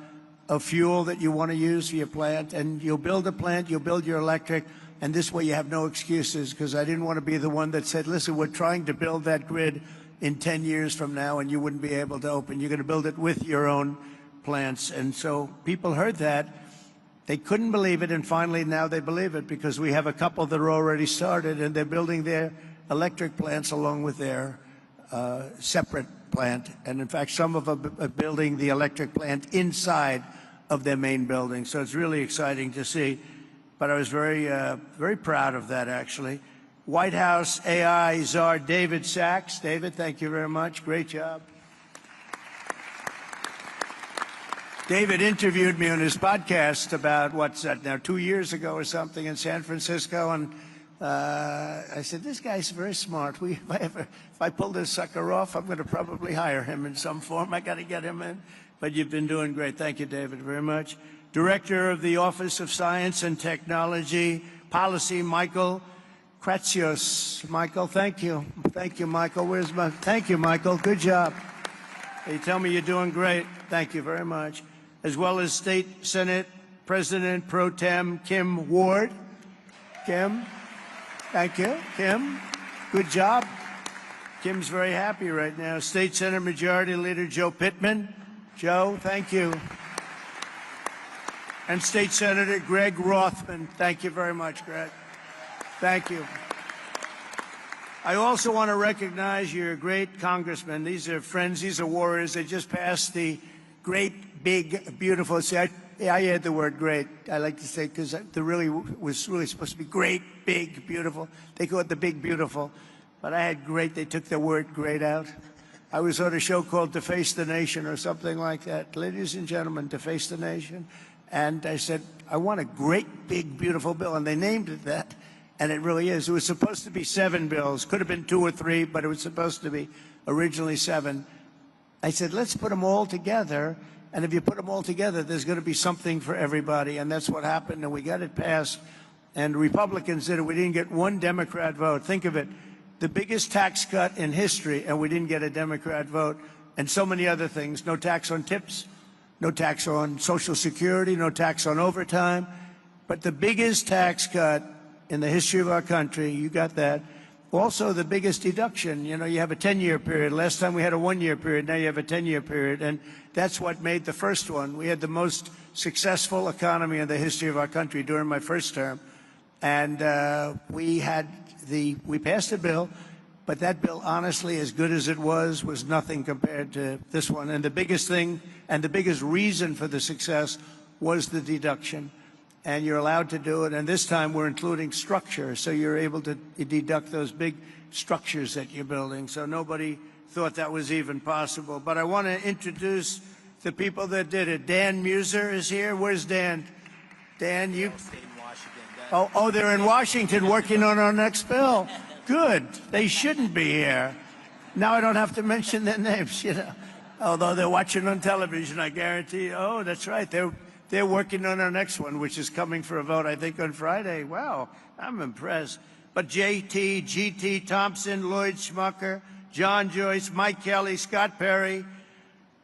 fuel that you want to use for your plant. And you'll build a plant, you'll build your electric, and this way you have no excuses, because I didn't want to be the one that said, listen, we're trying to build that grid in 10 years from now, and you wouldn't be able to open. You're going to build it with your own plants. And so people heard that. They couldn't believe it, and finally now they believe it, because we have a couple that are already started, and they're building their electric plants along with their separate plant. And in fact, some of them are building the electric plant inside of their main building. So it's really exciting to see. But I was very proud of that, actually. White House AI czar David Sachs. David, thank you very much. Great job. David interviewed me on his podcast about, what's that now, 2 years ago or something in San Francisco, and I said, this guy's very smart. If I pull this sucker off, I'm going to probably hire him in some form. I got to get him in. But you've been doing great. Thank you, David, very much. Director of the Office of Science and Technology Policy, Michael Kratsios. Michael, thank you. Thank you, Michael. Thank you, Michael. Good job. They tell me you're doing great. Thank you very much. As well as State Senate President Pro Tem Kim Ward. Kim, thank you. Kim, good job. Kim's very happy right now. State Senate Majority Leader Joe Pittman. Joe, thank you. And State Senator Greg Rothman. Thank you very much, Greg. Thank you. I also want to recognize your great congressmen. These are friends. These are warriors. They just passed the great, big, beautiful. See, I add the word great. I like to say because the really was really supposed to be great, big, beautiful. They call it the big, beautiful. But I had great. They took the word great out. I was on a show called Deface the Nation or something like that. Ladies and gentlemen, Deface the Nation. And I said, I want a great, big, beautiful bill. And they named it that. And it really is. It was supposed to be 7 bills. Could have been 2 or 3, but it was supposed to be originally 7. I said, let's put them all together. And if you put them all together, there's going to be something for everybody. And that's what happened. And we got it passed. And Republicans did it. We didn't get one Democrat vote. Think of it. The biggest tax cut in history, and we didn't get a Democrat vote. And so many other things. No tax on tips. No tax on Social Security. No tax on overtime. But the biggest tax cut in the history of our country, you got that. Also, the biggest deduction, you know, you have a 10-year period. Last time we had a 1-year period. Now you have a 10-year period. And that's what made the first one. We had the most successful economy in the history of our country during my first term. And we passed a bill, but that bill, honestly, as good as it was nothing compared to this one. And the biggest thing and the biggest reason for the success was the deduction. And you're allowed to do it. And this time we're including structure, so you're able to deduct those big structures that you're building. So nobody thought that was even possible. But I want to introduce the people that did it. Dan Muser is here. Where's Dan? Dan, you... Oh, they're in Washington working on our next bill. Good. They shouldn't be here. Now I don't have to mention their names, you know. Although they're watching on television, I guarantee you. Oh, that's right. They're working on our next one, which is coming for a vote, I think, on Friday. Wow, I'm impressed. But JT, GT Thompson, Lloyd Schmucker, John Joyce, Mike Kelly, Scott Perry,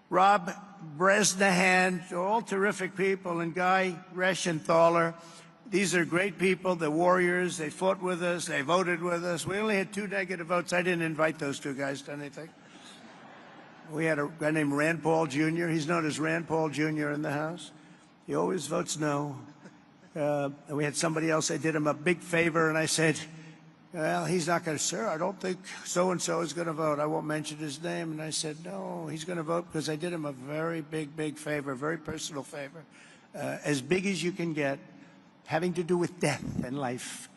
Rob Bresnahan, all terrific people, and Guy Reschenthaler. These are great people. They're warriors. They fought with us. They voted with us. We only had 2 negative votes. I didn't invite those 2 guys to anything. We had a guy named Rand Paul Jr. He's known as Rand Paul Jr. in the House. He always votes no. We had somebody else. I did him a big favor, and I said, well, he's not going to, sir, I don't think so-and-so is going to vote. I won't mention his name. And I said, no, he's going to vote because I did him a very big, big favor, very personal favor, as big as you can get, having to do with death and life.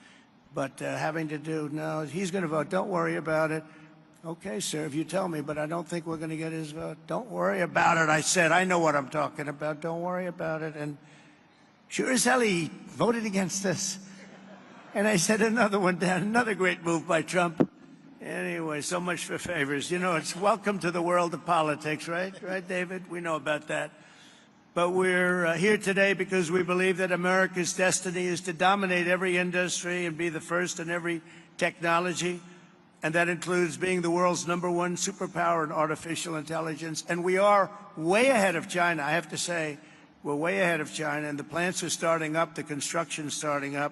But having to do, no, he's going to vote. Don't worry about it. Okay, sir, if you tell me, but I don't think we're going to get his vote. Don't worry about it, I said. I know what I'm talking about. Don't worry about it. And sure as hell, he voted against this. And I said another one down, another great move by Trump. Anyway, so much for favors. You know, it's welcome to the world of politics, right? Right, David? We know about that. But we're here today because we believe that America's destiny is to dominate every industry and be the first in every technology. And that includes being the world's #1 superpower in artificial intelligence. And we are way ahead of China, I have to say. We're way ahead of China, and the plants are starting up, the construction's starting up.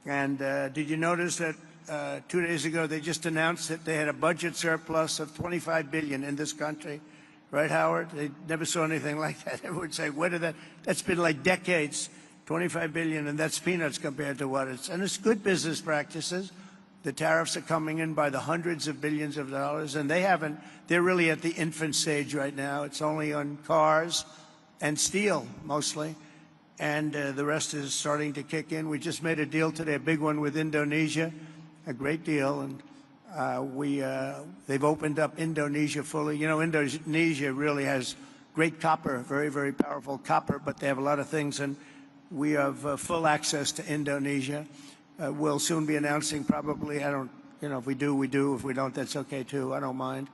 And did you notice that 2 days ago they just announced that they had a budget surplus of $25 billion in this country? Right, Howard? They never saw anything like that. Everyone would say, where did that? That's been like decades, $25 billion, and that's peanuts compared to what it's. And it's good business practices. The tariffs are coming in by the hundreds of billions of dollars, and they're really at the infant stage right now. It's only on cars and steel, mostly, and the rest is starting to kick in. We just made a deal today, a big one with Indonesia, a great deal, and they've opened up Indonesia fully. You know, Indonesia really has great copper, very, very powerful copper, but they have a lot of things, and we have full access to Indonesia. we'll soon be announcing probably, I don't, you know, if we do, we do. If we don't, that's okay too. I don't mind,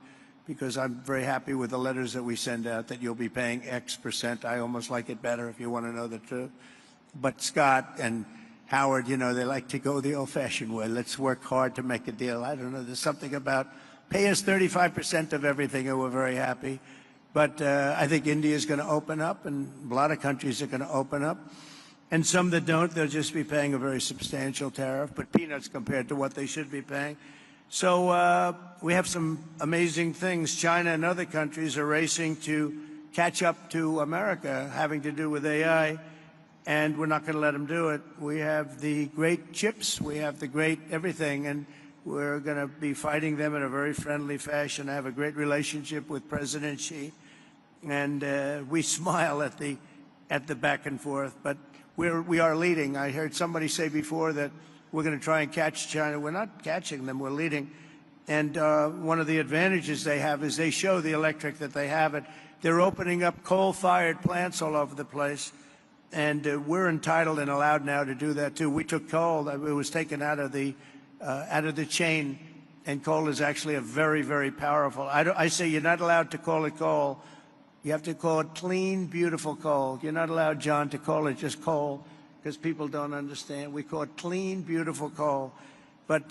because I'm very happy with the letters that we send out that you'll be paying X%. I almost like it better if you want to know the truth. But Scott and Howard, you know, they like to go the old-fashioned way. Let's work hard to make a deal. I don't know. There's something about pay us 35% of everything and we're very happy. But I think India is going to open up, and a lot of countries are going to open up. And some that don't, they'll just be paying a very substantial tariff, but peanuts compared to what they should be paying. So we have some amazing things. China and other countries are racing to catch up to America, having to do with AI, and we're not going to let them do it. We have the great chips, we have the great everything, and we're going to be fighting them in a very friendly fashion. I have a great relationship with President Xi, and we smile at the back and forth, but we are leading. I heard somebody say before that we're going to try and catch China. We're not catching them, we're leading. And one of the advantages they have is they show the electric that they have it. They're opening up coal-fired plants all over the place, and we're entitled and allowed now to do that too. We took coal, it was taken out of the chain, and coal is actually a very, very powerful. I say you're not allowed to call it coal. You have to call it clean, beautiful coal. You're not allowed, John, to call it just coal, because people don't understand. We call it clean, beautiful coal. But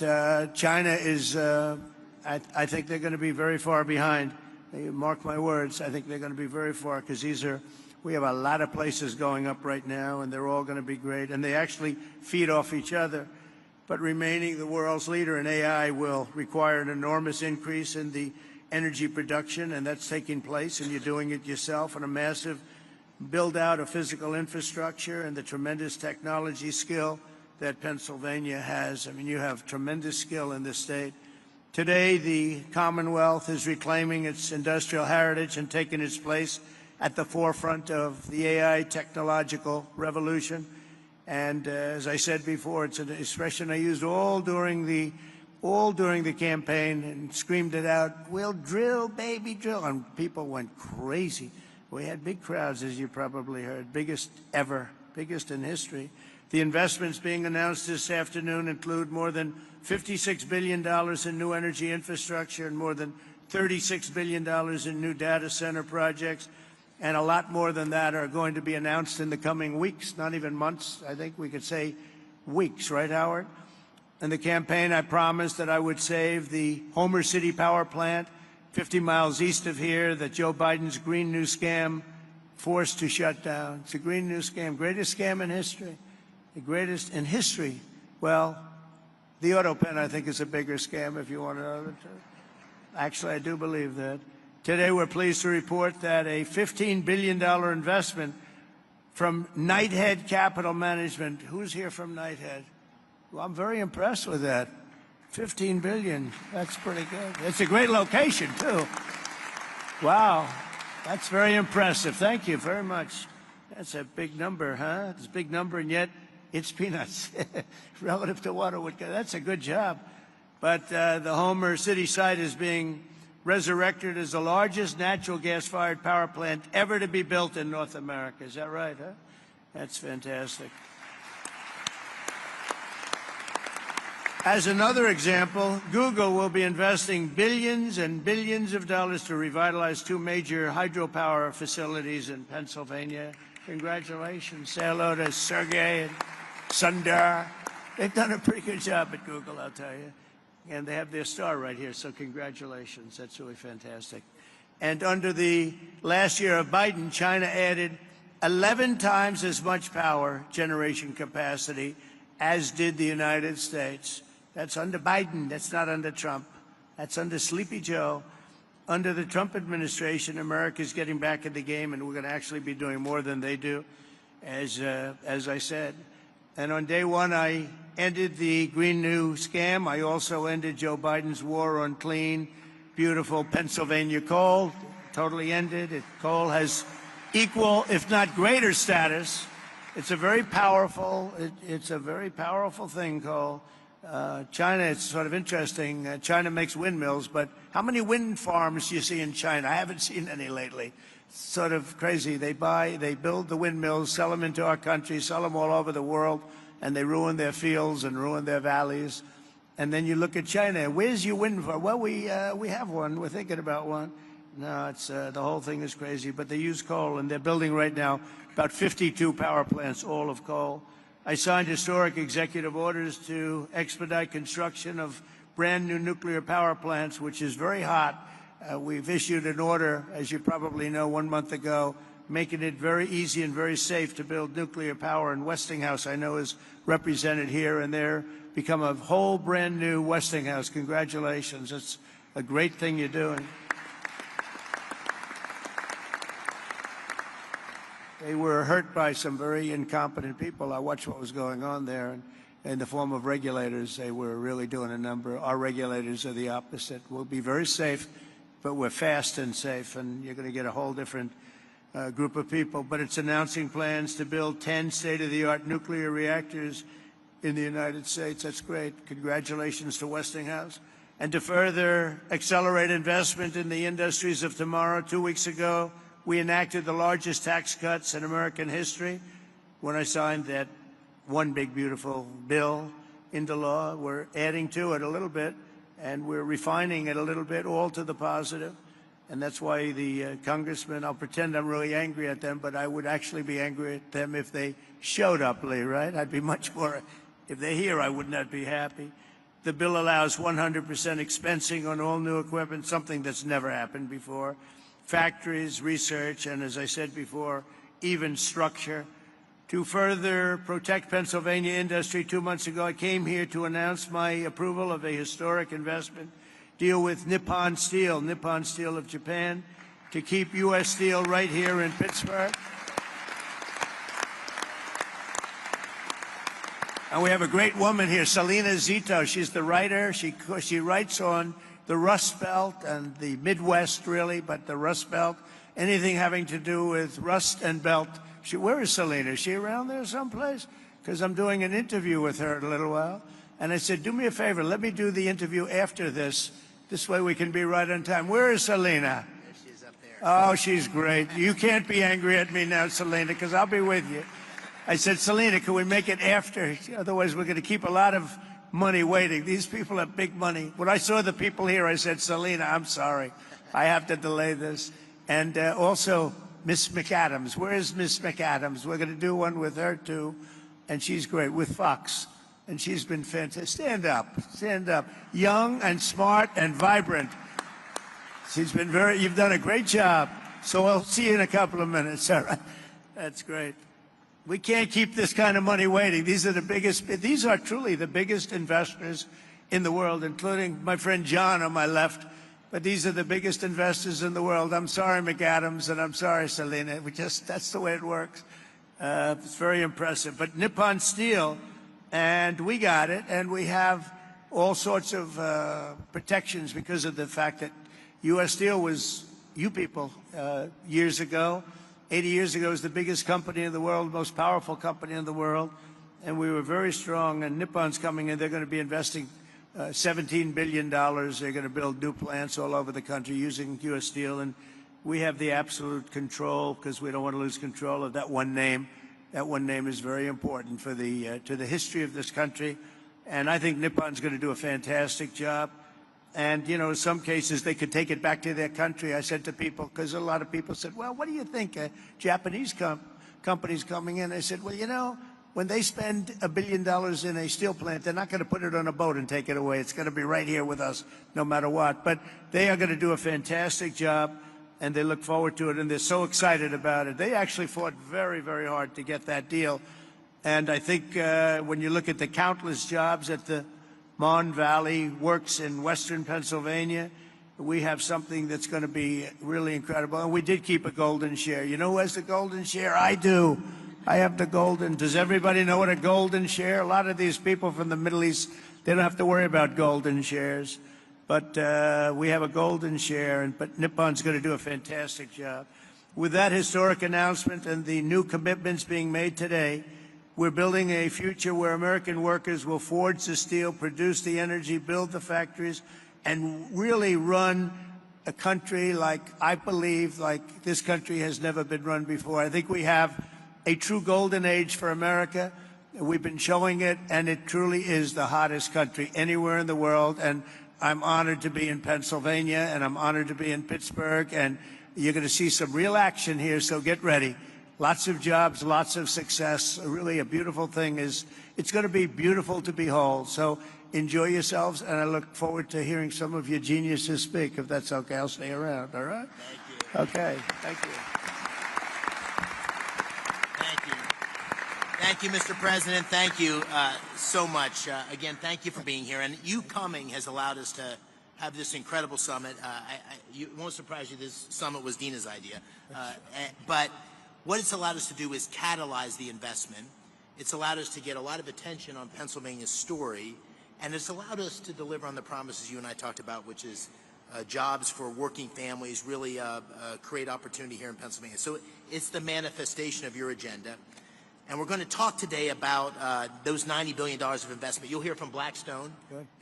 China is, I think they're going to be very far behind. Mark my words, I think they're going to be very far, because we have a lot of places going up right now, and they're all going to be great. And they actually feed off each other. But remaining the world's leader in AI will require an enormous increase in the energy production, and that's taking place, and you're doing it yourself, and a massive build-out of physical infrastructure and the tremendous technology skill that Pennsylvania has. I mean, you have tremendous skill in this state. Today, the Commonwealth is reclaiming its industrial heritage and taking its place at the forefront of the AI technological revolution. And as I said before, it's an expression I used all during the campaign and screamed it out, "We'll drill, baby, drill." And people went crazy. We had big crowds, as you probably heard, biggest ever, biggest in history. The investments being announced this afternoon include more than $56 billion in new energy infrastructure and more than $36 billion in new data center projects. And a lot more than that are going to be announced in the coming weeks, not even months. I think we could say weeks, right, Howard? In the campaign, I promised that I would save the Homer City power plant 50 miles east of here that Joe Biden's Green New Scam forced to shut down. It's a Green New Scam, greatest scam in history, the greatest in history. Well, the auto pen, I think, is a bigger scam, if you want to know the truth. Actually, I do believe that. Today, we're pleased to report that a $15 billion investment from Knighthead Capital Management. Who's here from Knighthead? Well, I'm very impressed with that. $15 billion, that's pretty good. It's a great location, too. Wow, that's very impressive. Thank you very much. That's a big number, huh? It's a big number, and yet it's peanuts relative to what it would get. That's a good job. But the Homer City site is being resurrected as the largest natural gas-fired power plant ever to be built in North America. Is that right, huh? That's fantastic. As another example, Google will be investing billions and billions of dollars to revitalize two major hydropower facilities in Pennsylvania. Congratulations. Say hello to Sergey and Sundar. They've done a pretty good job at Google, I'll tell you. And they have their star right here, so congratulations. That's really fantastic. And under the last year of Biden, China added 11 times as much power generation capacity as did the United States. That's under Biden. That's not under Trump. That's under Sleepy Joe. Under the Trump administration, America's getting back in the game, and we're going to actually be doing more than they do, as I said. And on day one, I ended the Green New Scam. I also ended Joe Biden's war on clean, beautiful Pennsylvania coal. Totally ended. Coal has equal, if not greater, status. It's a very powerful. It's a very powerful thing, coal. China, it's sort of interesting. China makes windmills, but how many wind farms do you see in China? I haven't seen any lately. It's sort of crazy. They build the windmills, sell them into our country, sell them all over the world, and they ruin their fields and ruin their valleys. And then you look at China. Where's your wind farm? Well, we have one. We're thinking about one. No, it's the whole thing is crazy. But they use coal, and they're building right now about 52 power plants, all of coal. I signed historic executive orders to expedite construction of brand new nuclear power plants, which is very hot. We've issued an order, as you probably know, 1 month ago, making it very easy and very safe to build nuclear power. And Westinghouse, I know, is represented here, and they're become a whole brand new Westinghouse. Congratulations. It's a great thing you're doing. They were hurt by some very incompetent people. I watched what was going on there, and in the form of regulators, they were really doing a number. Our regulators are the opposite. We'll be very safe, but we're fast and safe, and you're going to get a whole different group of people. But it's announcing plans to build 10 state-of-the-art nuclear reactors in the United States. That's great. Congratulations to Westinghouse. And to further accelerate investment in the industries of tomorrow, 2 weeks ago, we enacted the largest tax cuts in American history. When I signed that one big, beautiful bill into law, we're adding to it a little bit, and we're refining it a little bit, all to the positive. And that's why the congressmen, I'll pretend I'm really angry at them, but I would actually be angry at them if they showed up, Lee, right? I'd be much more, if they're here, I would not be happy. The bill allows 100% expensing on all new equipment, something that's never happened before. Factories, research, and as I said before, even structure. To further protect Pennsylvania industry, 2 months ago, I came here to announce my approval of a historic investment deal with Nippon Steel of Japan, to keep U.S. Steel right here in Pittsburgh. And we have a great woman here, Selena Zito. She's the writer. She writes on the Rust Belt and the Midwest, really, but the Rust Belt, anything having to do with rust and belt. Where is Selena? Is she around there someplace? Because I'm doing an interview with her in a little while. And I said, do me a favor, let me do the interview after this. This way we can be right on time. Where is Selena? There she is up there. Oh, she's great. You can't be angry at me now, Selena, because I'll be with you. I said, Selena, can we make it after? Otherwise, we're going to keep a lot of money waiting. These people have big money. When I saw the people here, I said, Selena, I'm sorry. I have to delay this. And also, Miss McAdams. Where is Miss McAdams? We're going to do one with her, too. And she's great, with Fox. And she's been fantastic. Stand up. Stand up. Young and smart and vibrant. She's been you've done a great job. So I'll see you in a couple of minutes. All right. That's great. We can't keep this kind of money waiting. These are truly the biggest investors in the world, including my friend John on my left. But these are the biggest investors in the world. I'm sorry, McAdams, and I'm sorry, Selena. That's the way it works. It's very impressive. But Nippon Steel, and we got it, and we have all sorts of protections because of the fact that U.S. Steel was, you people, years ago, 80 years ago, was the biggest company in the world, most powerful company in the world, and we were very strong. And Nippon's coming in. They're going to be investing $17 billion. They're going to build new plants all over the country using U.S. Steel, and we have the absolute control because we don't want to lose control of that one name. That one name is very important for to the history of this country, and I think Nippon's going to do a fantastic job. And, you know, in some cases, they could take it back to their country. I said to people, because a lot of people said, well, what do you think? Japanese companies coming in. I said, well, you know, when they spend $1 billion in a steel plant, they're not going to put it on a boat and take it away. It's going to be right here with us no matter what. But they are going to do a fantastic job, and they look forward to it, and they're so excited about it. They actually fought very, very hard to get that deal. And I think when you look at the countless jobs at the Mon Valley Works in western Pennsylvania, we have something that's going to be really incredible. And we did keep a golden share. You know who has the golden share? I do. I have the golden. Does everybody know what a golden share? A lot of these people from the Middle East, they don't have to worry about golden shares. But we have a golden share, but Nippon's going to do a fantastic job. With that historic announcement and the new commitments being made today, we're building a future where American workers will forge the steel, produce the energy, build the factories, and really run a country like, I believe, like this country has never been run before. I think we have a true golden age for America. We've been showing it, and it truly is the hottest country anywhere in the world. And I'm honored to be in Pennsylvania, and I'm honored to be in Pittsburgh, and you're going to see some real action here, so get ready. Lots of jobs, lots of success. Really a beautiful thing is, it's going to be beautiful to behold. So enjoy yourselves, and I look forward to hearing some of your geniuses speak. If that's okay, I'll stay around, all right? Thank you. Okay, thank you. Thank you. Thank you, Mr. President. Thank you so much. Again, thank you for being here. And you coming has allowed us to have this incredible summit. It won't surprise you, this summit was Dina's idea. But what it's allowed us to do is catalyze the investment. It's allowed us to get a lot of attention on Pennsylvania's story. And it's allowed us to deliver on the promises you and I talked about, which is jobs for working families, really create opportunity here in Pennsylvania. So it's the manifestation of your agenda. And we're going to talk today about those $90 billion of investment. You'll hear from Blackstone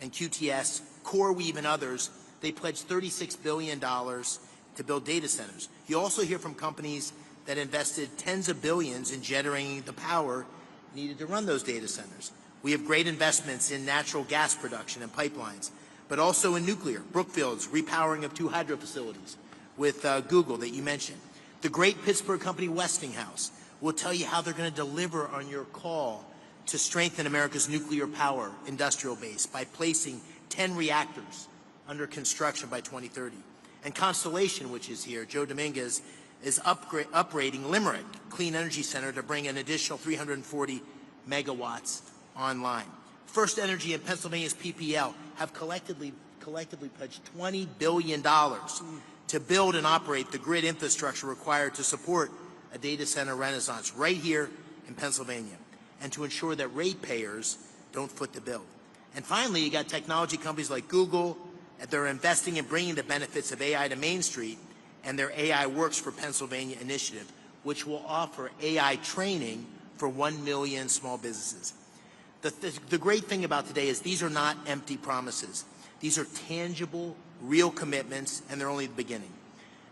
and QTS, CoreWeave, and others. They pledged $36 billion to build data centers. You'll also hear from companies that invested tens of billions in generating the power needed to run those data centers. We have great investments in natural gas production and pipelines, but also in nuclear. Brookfield's repowering of 2 hydro facilities with Google that you mentioned. The great Pittsburgh company Westinghouse will tell you how they're going to deliver on your call to strengthen America's nuclear power industrial base by placing 10 reactors under construction by 2030. And Constellation, which is here, Joe Dominguez, is uprating Limerick Clean Energy Center to bring an additional 340 megawatts online. First Energy and Pennsylvania's PPL have collectively pledged $20 billion to build and operate the grid infrastructure required to support a data center renaissance right here in Pennsylvania, and to ensure that ratepayers don't foot the bill. And finally, you got technology companies like Google, that they're investing in bringing the benefits of AI to Main Street, and their AI Works for Pennsylvania initiative, which will offer AI training for 1 million small businesses. The great thing about today is these are not empty promises. These are tangible, real commitments, and they're only the beginning.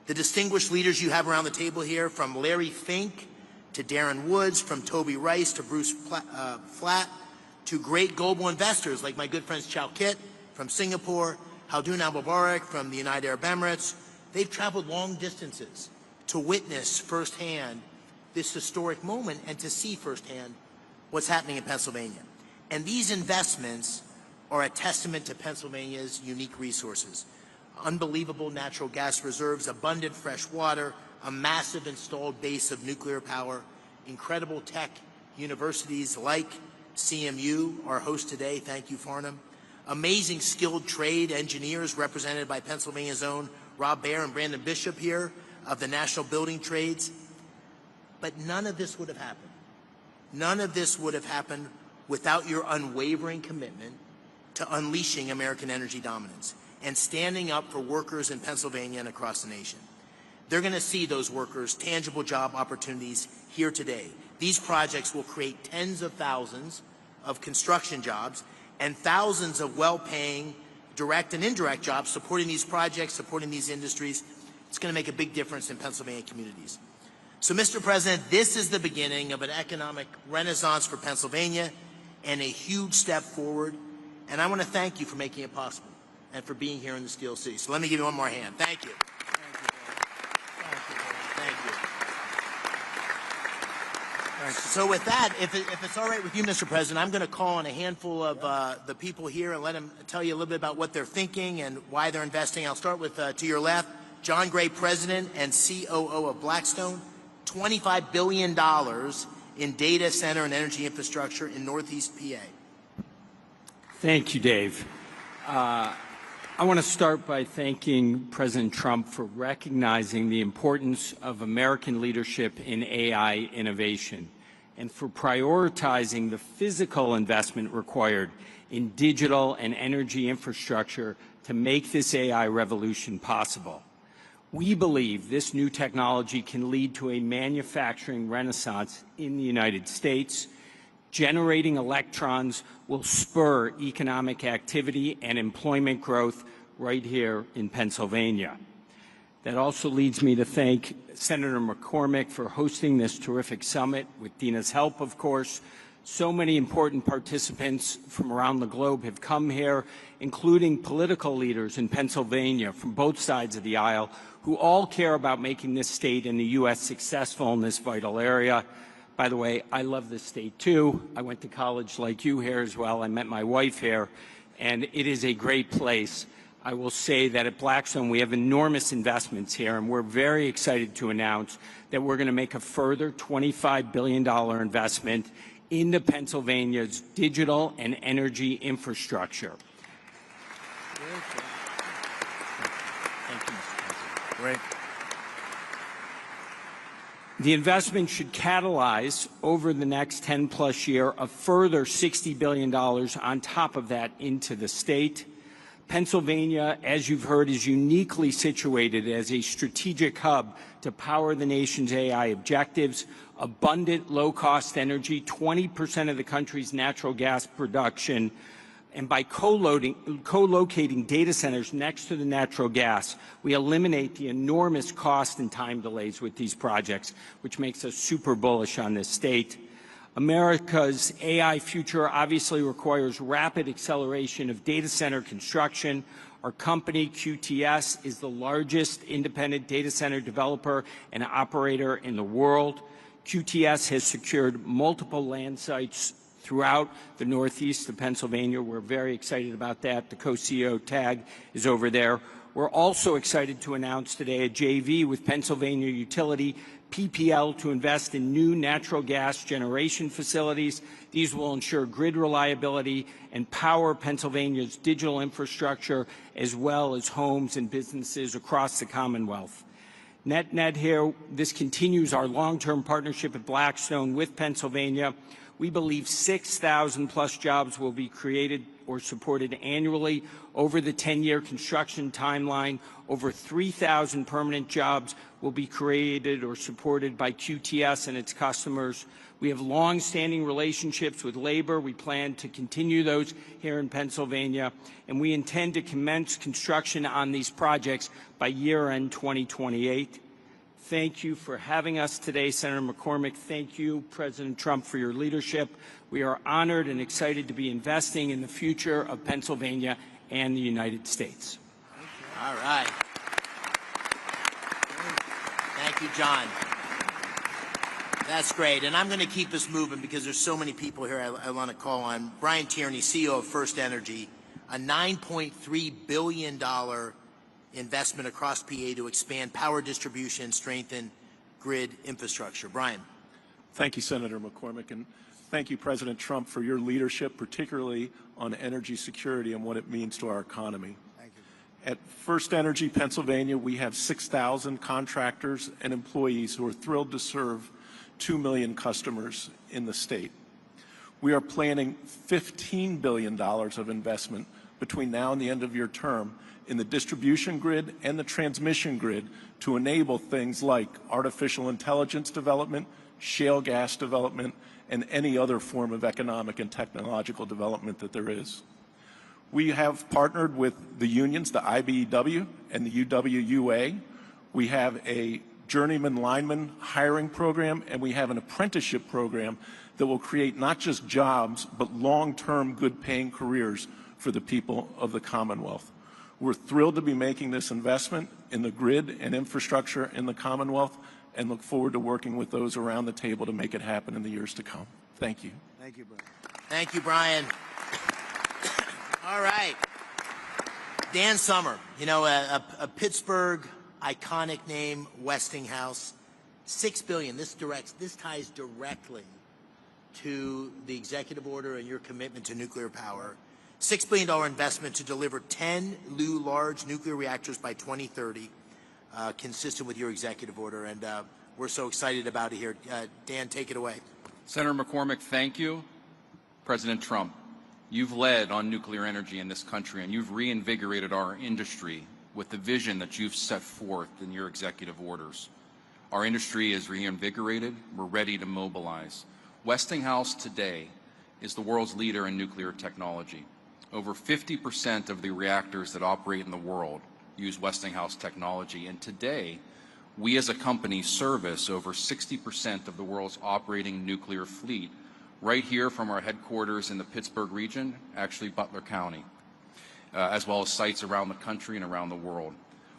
The distinguished leaders you have around the table here, from Larry Fink to Darren Woods, from Toby Rice to Bruce Flatt, to great global investors like my good friends Chow Kit from Singapore, Haldun Al-Mubarak from the United Arab Emirates. They've traveled long distances to witness firsthand this historic moment and to see firsthand what's happening in Pennsylvania. And these investments are a testament to Pennsylvania's unique resources. Unbelievable natural gas reserves, abundant fresh water, a massive installed base of nuclear power, incredible tech universities like CMU, our host today, thank you, Farnham, amazing skilled trade engineers represented by Pennsylvania's own Rob Baer and Brandon Bishop here of the National Building Trades. But none of this would have happened. None of this would have happened without your unwavering commitment to unleashing American energy dominance and standing up for workers in Pennsylvania and across the nation. They're going to see those workers tangible job opportunities here today. These projects will create tens of thousands of construction jobs and thousands of well-paying direct and indirect jobs supporting these projects, supporting these industries. It's going to make a big difference in Pennsylvania communities. So, Mr. President, this is the beginning of an economic renaissance for Pennsylvania and a huge step forward. And I want to thank you for making it possible and for being here in the Steel City. So let me give you one more hand. Thank you. So with that, if it's all right with you, Mr. President, I'm going to call on a handful of the people here and let them tell you a little bit about what they're thinking and why they're investing. I'll start with, to your left, John Gray, President and COO of Blackstone, $25 billion in data center and energy infrastructure in Northeast PA. Thank you, Dave. I want to start by thanking President Trump for recognizing the importance of American leadership in AI innovation and for prioritizing the physical investment required in digital and energy infrastructure to make this AI revolution possible. We believe this new technology can lead to a manufacturing renaissance in the United States. Generating electrons will spur economic activity and employment growth right here in Pennsylvania. That also leads me to thank Senator McCormick for hosting this terrific summit, with Dina's help, of course, So many important participants from around the globe have come here, including political leaders in Pennsylvania from both sides of the aisle, who all care about making this state and the U.S. successful in this vital area. By the way, I love this state too. I went to college like you here as well. I met my wife here, and it is a great place. I will say that at Blackstone we have enormous investments here, and we're very excited to announce that we're going to make a further $25 billion investment into Pennsylvania's digital and energy infrastructure. Thank you, Mr. President. Great. The investment should catalyze over the next 10-plus year a further $60 billion on top of that into the state. Pennsylvania, as you've heard, is uniquely situated as a strategic hub to power the nation's AI objectives. Abundant, low-cost energy, 20% of the country's natural gas production, and by co-locating data centers next to the natural gas, we eliminate the enormous cost and time delays with these projects, which makes us super bullish on this state. America's AI future obviously requires rapid acceleration of data center construction. Our company, QTS, is the largest independent data center developer and operator in the world. QTS has secured multiple land sites throughout the northeast of Pennsylvania. We're very excited about that. The co-CEO tag is over there. We're also excited to announce today a JV with Pennsylvania utility PPL to invest in new natural gas generation facilities. These will ensure grid reliability and power Pennsylvania's digital infrastructure as well as homes and businesses across the Commonwealth. Net here, this continues our long-term partnership at Blackstone with Pennsylvania. We believe 6,000 plus jobs will be created or supported annually over the 10-year construction timeline. Over 3,000 permanent jobs will be created or supported by QTS and its customers. We have long-standing relationships with labor. We plan to continue those here in Pennsylvania, and we intend to commence construction on these projects by year-end 2028. Thank you for having us today, Senator McCormick. Thank you, President Trump, for your leadership. We are honored and excited to be investing in the future of Pennsylvania and the United States. All right. Thank you, John. That's great. And I'm going to keep us moving because there's so many people here I want to call on. Brian Tierney, CEO of First Energy, a $9.3 billion investment across PA to expand power distribution and strengthen grid infrastructure. Brian. Thank you, Senator McCormick, and thank you, President Trump, for your leadership, particularly on energy security and what it means to our economy. Thank you. At First Energy Pennsylvania, we have 6,000 contractors and employees who are thrilled to serve 2 million customers in the state. We are planning $15 billion of investment between now and the end of your term in the distribution grid and the transmission grid to enable things like artificial intelligence development, shale gas development, and any other form of economic and technological development that there is. We have partnered with the unions, the IBEW and the UWUA. We have a journeyman lineman hiring program, and we have an apprenticeship program that will create not just jobs, but long-term good-paying careers for the people of the Commonwealth. We're thrilled to be making this investment in the grid and infrastructure in the Commonwealth and look forward to working with those around the table to make it happen in the years to come. Thank you. Thank you, Brian. Thank you, Brian. All right. Dan Summer, you know, a Pittsburgh iconic name, Westinghouse, $6 billion. This ties directly to the executive order and your commitment to nuclear power. $6 billion investment to deliver 10 new large nuclear reactors by 2030, consistent with your executive order. And we're so excited about it here. Dan, take it away. Senator McCormick, thank you. President Trump, you've led on nuclear energy in this country, and you've reinvigorated our industry with the vision that you've set forth in your executive orders. Our industry is reinvigorated. We're ready to mobilize. Westinghouse today is the world's leader in nuclear technology. Over 50% of the reactors that operate in the world use Westinghouse technology, and today, we as a company service over 60% of the world's operating nuclear fleet right here from our headquarters in the Pittsburgh region, actually Butler County, as well as sites around the country and around the world.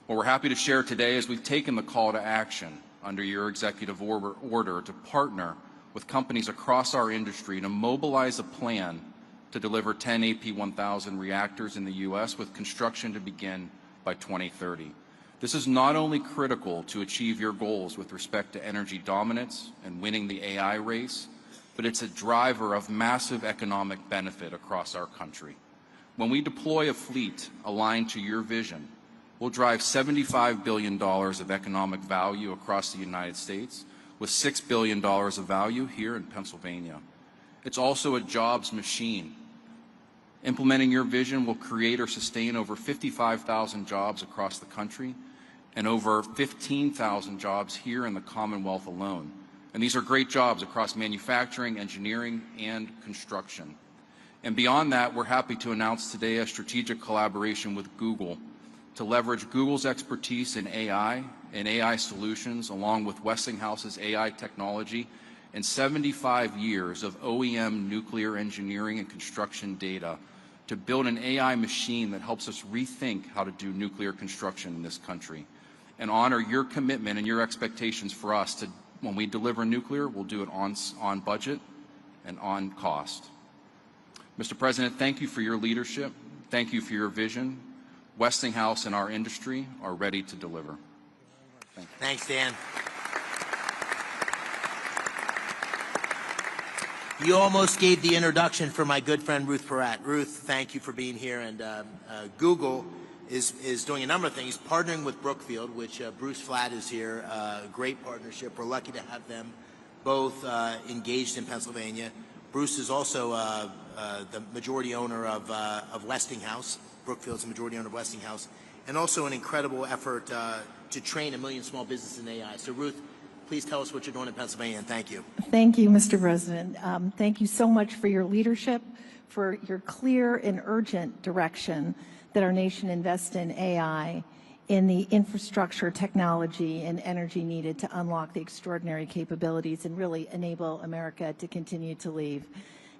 What we're happy to share today is we've taken the call to action under your executive order to partner with companies across our industry to mobilize a plan to deliver 10 AP1000 reactors in the U.S. with construction to begin by 2030. This is not only critical to achieve your goals with respect to energy dominance and winning the AI race, but it's a driver of massive economic benefit across our country. When we deploy a fleet aligned to your vision, we'll drive $75 billion of economic value across the United States, with $6 billion of value here in Pennsylvania. It's also a jobs machine. Implementing your vision will create or sustain over 55,000 jobs across the country and over 15,000 jobs here in the Commonwealth alone. And these are great jobs across manufacturing, engineering, and construction. And beyond that, we're happy to announce today a strategic collaboration with Google to leverage Google's expertise in AI and AI solutions, along with Westinghouse's AI technology and 75 years of OEM nuclear engineering and construction data to build an AI machine that helps us rethink how to do nuclear construction in this country and honor your commitment and your expectations for us to, when we deliver nuclear, we'll do it on budget and on cost. Mr. President, thank you for your leadership. Thank you for your vision. Westinghouse and our industry are ready to deliver. Thank you. Thanks, Dan. You almost gave the introduction for my good friend Ruth Peratt. Ruth, thank you for being here. And Google is doing a number of things, partnering with Brookfield, which Bruce Flatt is here. Great partnership. We're lucky to have them both engaged in Pennsylvania. Bruce is also the majority owner of Westinghouse. Brookfield's a majority owner of Westinghouse, and also an incredible effort to train 1 million small businesses in AI. So Ruth, please tell us what you're doing in Pennsylvania, and thank you. Thank you, Mr. President. Thank you so much for your leadership, for your clear and urgent direction that our nation invests in AI, in the infrastructure, technology, and energy needed to unlock the extraordinary capabilities and really enable America to continue to lead.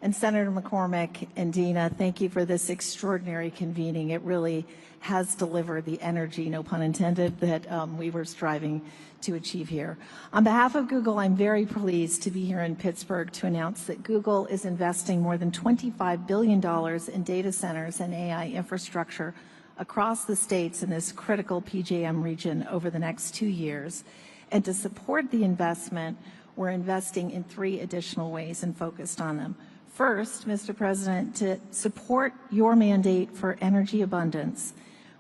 And Senator McCormick and Dina, thank you for this extraordinary convening. It really has delivered the energy, no pun intended, that we were striving to achieve here. On behalf of Google, I'm very pleased to be here in Pittsburgh to announce that Google is investing more than $25 billion in data centers and AI infrastructure across the states in this critical PJM region over the next 2 years. And to support the investment, we're investing in 3 additional ways and focused on them. First, Mr. President, to support your mandate for energy abundance,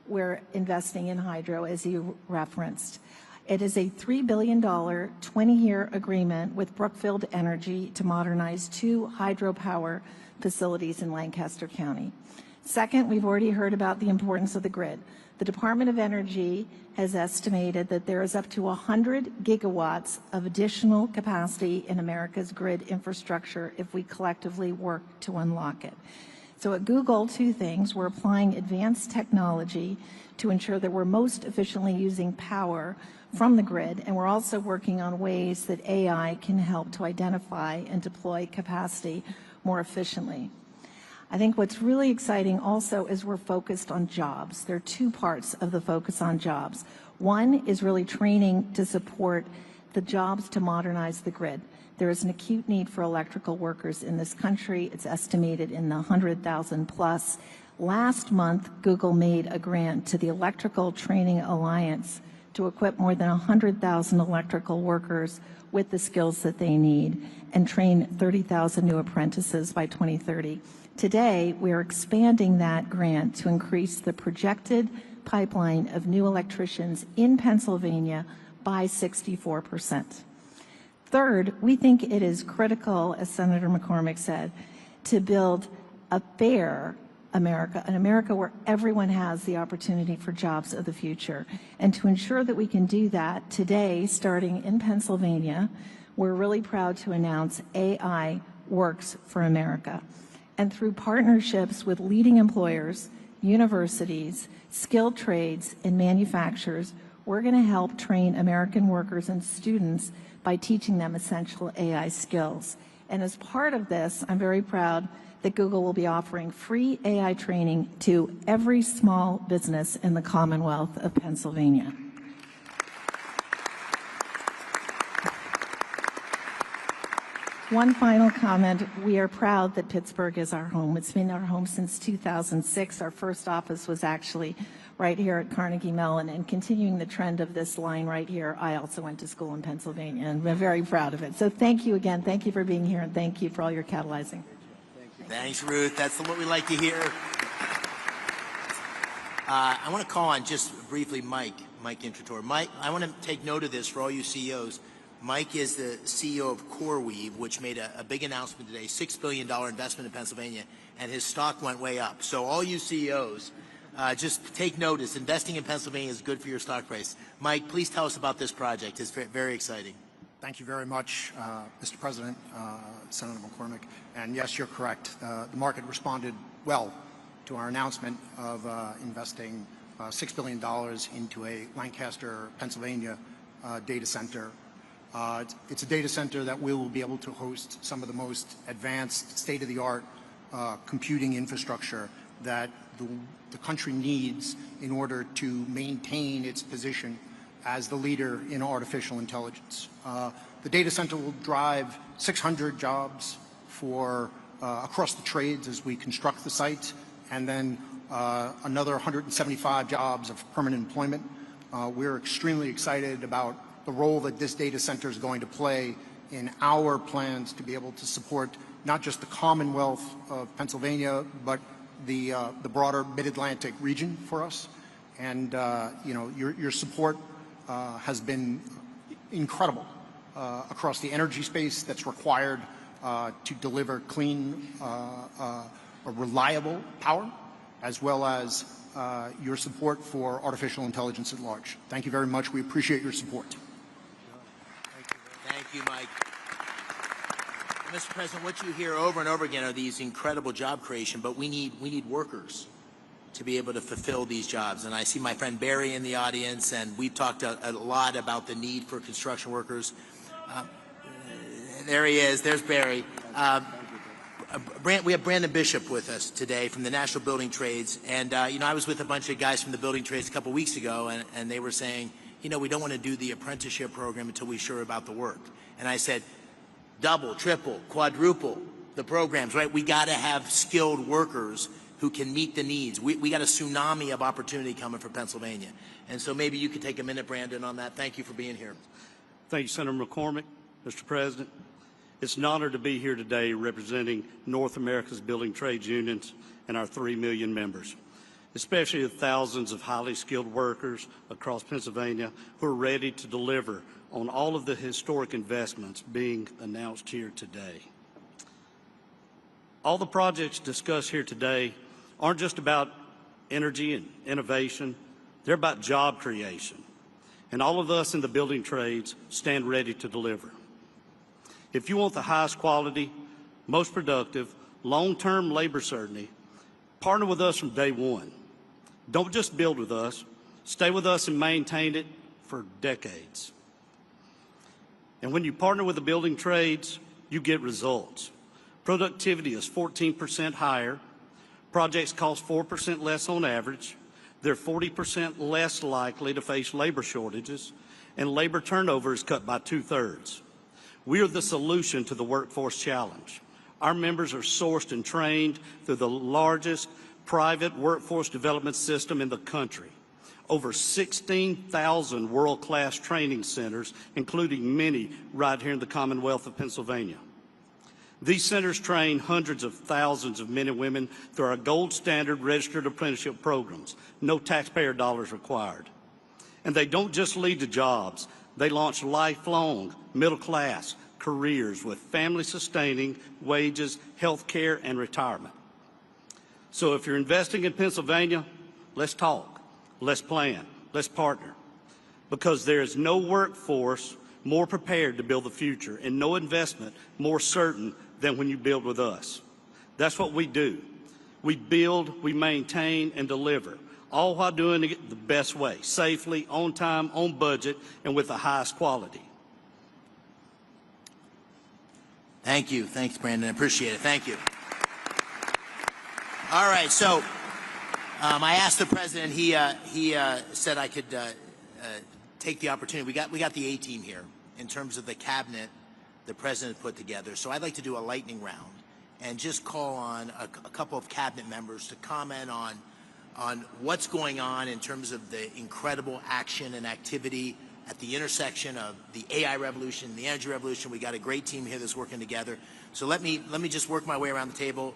we're investing in hydro, as you referenced. It is a $3 billion 20-year agreement with Brookfield Energy to modernize 2 hydropower facilities in Lancaster County. Second, we've already heard about the importance of the grid. The Department of Energy has estimated that there is up to 100 gigawatts of additional capacity in America's grid infrastructure if we collectively work to unlock it. So at Google, 2 things. We're applying advanced technology to ensure that we're most efficiently using power from the grid, and we're also working on ways that AI can help to identify and deploy capacity more efficiently. I think what's really exciting also is we're focused on jobs. There are 2 parts of the focus on jobs. One is really training to support the jobs to modernize the grid. There is an acute need for electrical workers in this country. It's estimated in the 100,000 plus. Last month, Google made a grant to the Electrical Training Alliance to equip more than 100,000 electrical workers with the skills that they need and train 30,000 new apprentices by 2030. Today, we are expanding that grant to increase the projected pipeline of new electricians in Pennsylvania by 64%. Third, we think it is critical, as Senator McCormick said, to build a fair America, an America where everyone has the opportunity for jobs of the future. And to ensure that we can do that today, starting in Pennsylvania, we're really proud to announce AI Works for America. And through partnerships with leading employers, universities, skilled trades, and manufacturers, we're going to help train American workers and students by teaching them essential AI skills. And as part of this, I'm very proud that Google will be offering free AI training to every small business in the Commonwealth of Pennsylvania. One final comment. We are proud that Pittsburgh is our home. It's been our home since 2006. Our first office was actually right here at Carnegie Mellon, and continuing the trend of this line right here, I also went to school in Pennsylvania, and we're very proud of it. So thank you again. Thank you for being here, and thank you for all your catalyzing. Thanks, Ruth. That's what we like to hear. I want to call on just briefly Mike Intrator. Mike, I want to take note of this for all you CEOs. Mike is the CEO of CoreWeave, which made a big announcement today, $6 billion investment in Pennsylvania, and his stock went way up. So all you CEOs, just take notice. Investing in Pennsylvania is good for your stock price. Mike, please tell us about this project. It's very exciting. Thank you very much, Mr. President, Senator McCormick. And yes, you're correct. The market responded well to our announcement of investing $6 billion into a Lancaster, Pennsylvania data center. It's a data center that we will be able to host some of the most advanced, state-of-the-art computing infrastructure that the country needs in order to maintain its position as the leader in artificial intelligence. The data center will drive 600 jobs for across the trades as we construct the site, and then another 175 jobs of permanent employment. We're extremely excited about the role that this data center is going to play in our plans to be able to support not just the Commonwealth of Pennsylvania, but the broader Mid-Atlantic region for us. And you know, your support has been incredible across the energy space that's required to deliver clean, reliable power, as well as your support for artificial intelligence at large. Thank you very much. We appreciate your support. Thank you, Mike. Mr. President, what you hear over and over again are these incredible job creation, but we need workers to be able to fulfill these jobs. And I see my friend Barry in the audience, and we've talked a lot about the need for construction workers. There he is. There's Barry. We have Brandon Bishop with us today from the National Building Trades. And, you know, I was with a bunch of guys from the building trades a couple weeks ago, and they were saying, you know, we don't want to do the apprenticeship program until we're sure about the work. And I said, double, triple, quadruple the programs, right? We got to have skilled workers who can meet the needs. We got a tsunami of opportunity coming for Pennsylvania. And so maybe you could take a minute, Brandon, on that. Thank you for being here. Thank you, Senator McCormick. Mr. President, it's an honor to be here today representing North America's building trades unions and our 3 million members, especially the thousands of highly skilled workers across Pennsylvania who are ready to deliver on all of the historic investments being announced here today. All the projects discussed here today aren't just about energy and innovation, they're about job creation. And all of us in the building trades stand ready to deliver. If you want the highest quality, most productive, long-term labor certainty, partner with us from day one. Don't just build with us, stay with us and maintain it for decades. And when you partner with the building trades, you get results. Productivity is 14% higher, projects cost 4% less on average, they're 40% less likely to face labor shortages, and labor turnover is cut by 2/3. We are the solution to the workforce challenge. Our members are sourced and trained through the largest private workforce development system in the country. Over 16,000 world-class training centers, including many right here in the Commonwealth of Pennsylvania. These centers train hundreds of thousands of men and women through our gold standard registered apprenticeship programs. No taxpayer dollars required. And they don't just lead to jobs. They launch lifelong, middle-class careers with family-sustaining wages, health care, and retirement. So if you're investing in Pennsylvania, let's talk, let's plan, let's partner. Because there is no workforce more prepared to build the future and no investment more certain than when you build with us. That's what we do. We build, we maintain, and deliver, all while doing it the best way, safely, on time, on budget, and with the highest quality. Thank you. Thanks, Brandon. I appreciate it. Thank you. All right, so I asked the president. He said I could take the opportunity. We got the A-team here in terms of the cabinet the president put together. So I'd like to do a lightning round and just call on a couple of cabinet members to comment on what's going on in terms of the incredible action and activity at the intersection of the AI revolution and the energy revolution. We got a great team here that's working together. So let me just work my way around the table.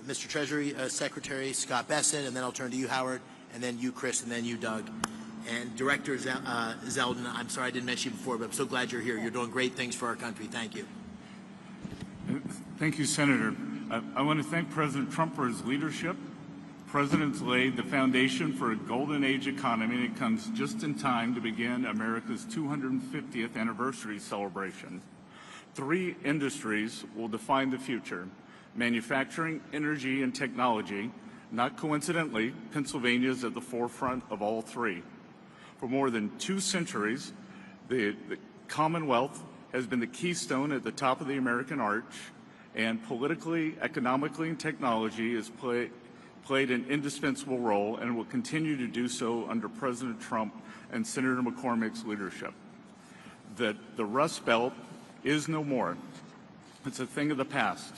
Mr. Treasury Secretary Scott Bessent, and then I'll turn to you, Howard, and then you, Chris, and then you, Doug. And Director Zeldin, I'm sorry I didn't mention you before, but I'm so glad you're here. You're doing great things for our country. Thank you. Thank you, Senator. I want to thank President Trump for his leadership. The President's laid the foundation for a golden age economy, and it comes just in time to begin America's 250th anniversary celebration. 3 industries will define the future: manufacturing, energy, and technology. Not coincidentally, Pennsylvania is at the forefront of all 3. For more than 2 centuries, the Commonwealth has been the keystone at the top of the American arch, and politically, economically, and technology has played an indispensable role and will continue to do so under President Trump and Senator McCormick's leadership. The Rust Belt is no more. It's a thing of the past.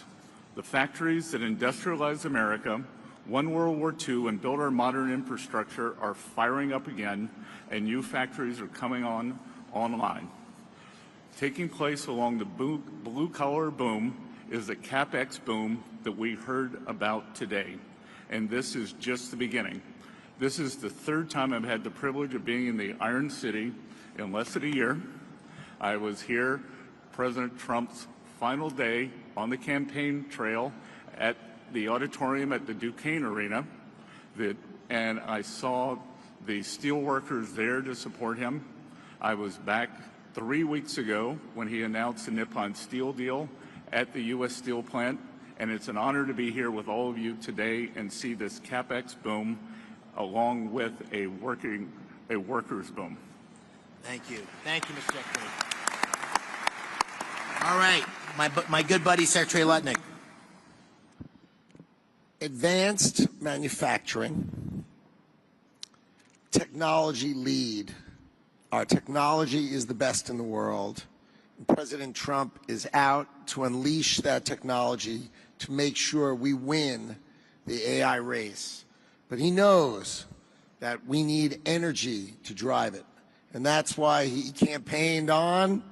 The factories that industrialized America, won World War II, and built our modern infrastructure are firing up again, and new factories are coming online. Taking place along the blue-collar boom is the CapEx boom that we heard about today, and this is just the beginning. This is the 3rd time I've had the privilege of being in the Iron City in less than a year. I was here President Trump's final day on the campaign trail at the auditorium at the Duquesne Arena, and I saw the steel workers there to support him. I was back 3 weeks ago when he announced the Nippon Steel deal at the U.S. Steel plant, and it's an honor to be here with all of you today and see this CapEx boom along with a workers boom. Thank you. Thank you, Mr. Secretary. All right, my good buddy, Secretary Lutnick. Advanced manufacturing, technology lead. Our technology is the best in the world. President Trump is out to unleash that technology to make sure we win the AI race. But he knows that we need energy to drive it. And that's why he campaigned on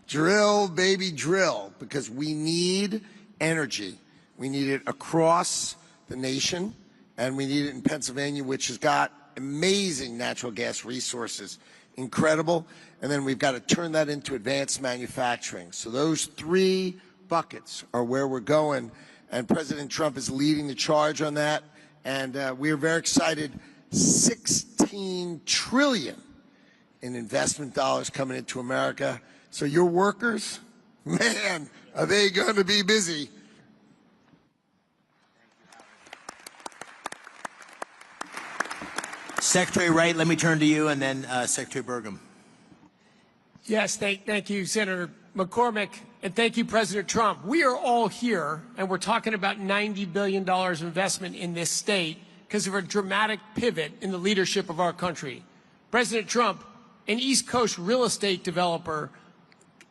drill, baby, drill, because we need energy. We need it across the nation, and we need it in Pennsylvania, which has got amazing natural gas resources, incredible. And then we've got to turn that into advanced manufacturing. So those 3 buckets are where we're going, and President Trump is leading the charge on that. And we are very excited. $16 trillion in investment dollars coming into America. So your workers, man, are they going to be busy? Secretary Wright, let me turn to you, and then Secretary Burgum. Yes, thank you, Senator McCormick, and thank you, President Trump. We are all here, and we're talking about $90 billion investment in this state because of a dramatic pivot in the leadership of our country. President Trump, an East Coast real estate developer,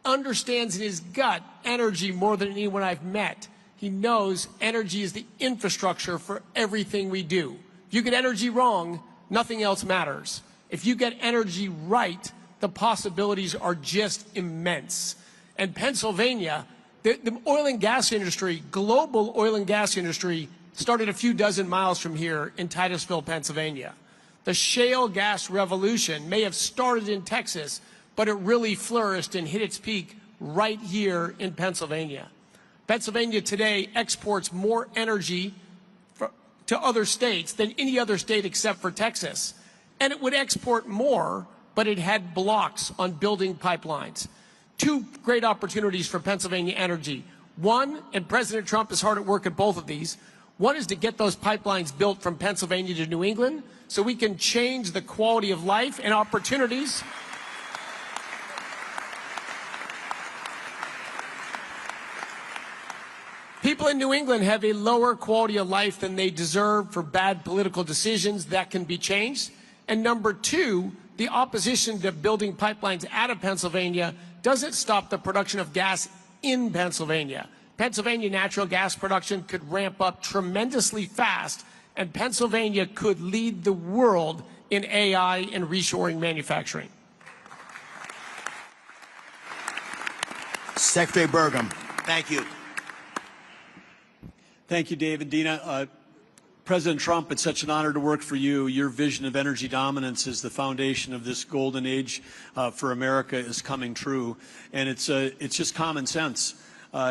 understands in his gut energy more than anyone I've met. He knows energy is the infrastructure for everything we do. If you get energy wrong, nothing else matters. If you get energy right, the possibilities are just immense. And Pennsylvania, the oil and gas industry, global oil and gas industry, started a few dozen miles from here in Titusville, Pennsylvania. The shale gas revolution may have started in Texas, but it really flourished and hit its peak right here in Pennsylvania. Pennsylvania today exports more energy to other states than any other state except for Texas. And it would export more, but it had blocks on building pipelines. 2 great opportunities for Pennsylvania energy. One, and President Trump is hard at work at both of these, one is to get those pipelines built from Pennsylvania to New England so we can change the quality of life and opportunities. People in New England have a lower quality of life than they deserve for bad political decisions that can be changed. And number two, the opposition to building pipelines out of Pennsylvania doesn't stop the production of gas in Pennsylvania. Pennsylvania natural gas production could ramp up tremendously fast, and Pennsylvania could lead the world in AI and reshoring manufacturing. Secretary Burgum. Thank you. Thank you, Dave and Dina. President Trump, it's such an honor to work for you. Your vision of energy dominance is the foundation of this golden age for America is coming true. And it's just common sense.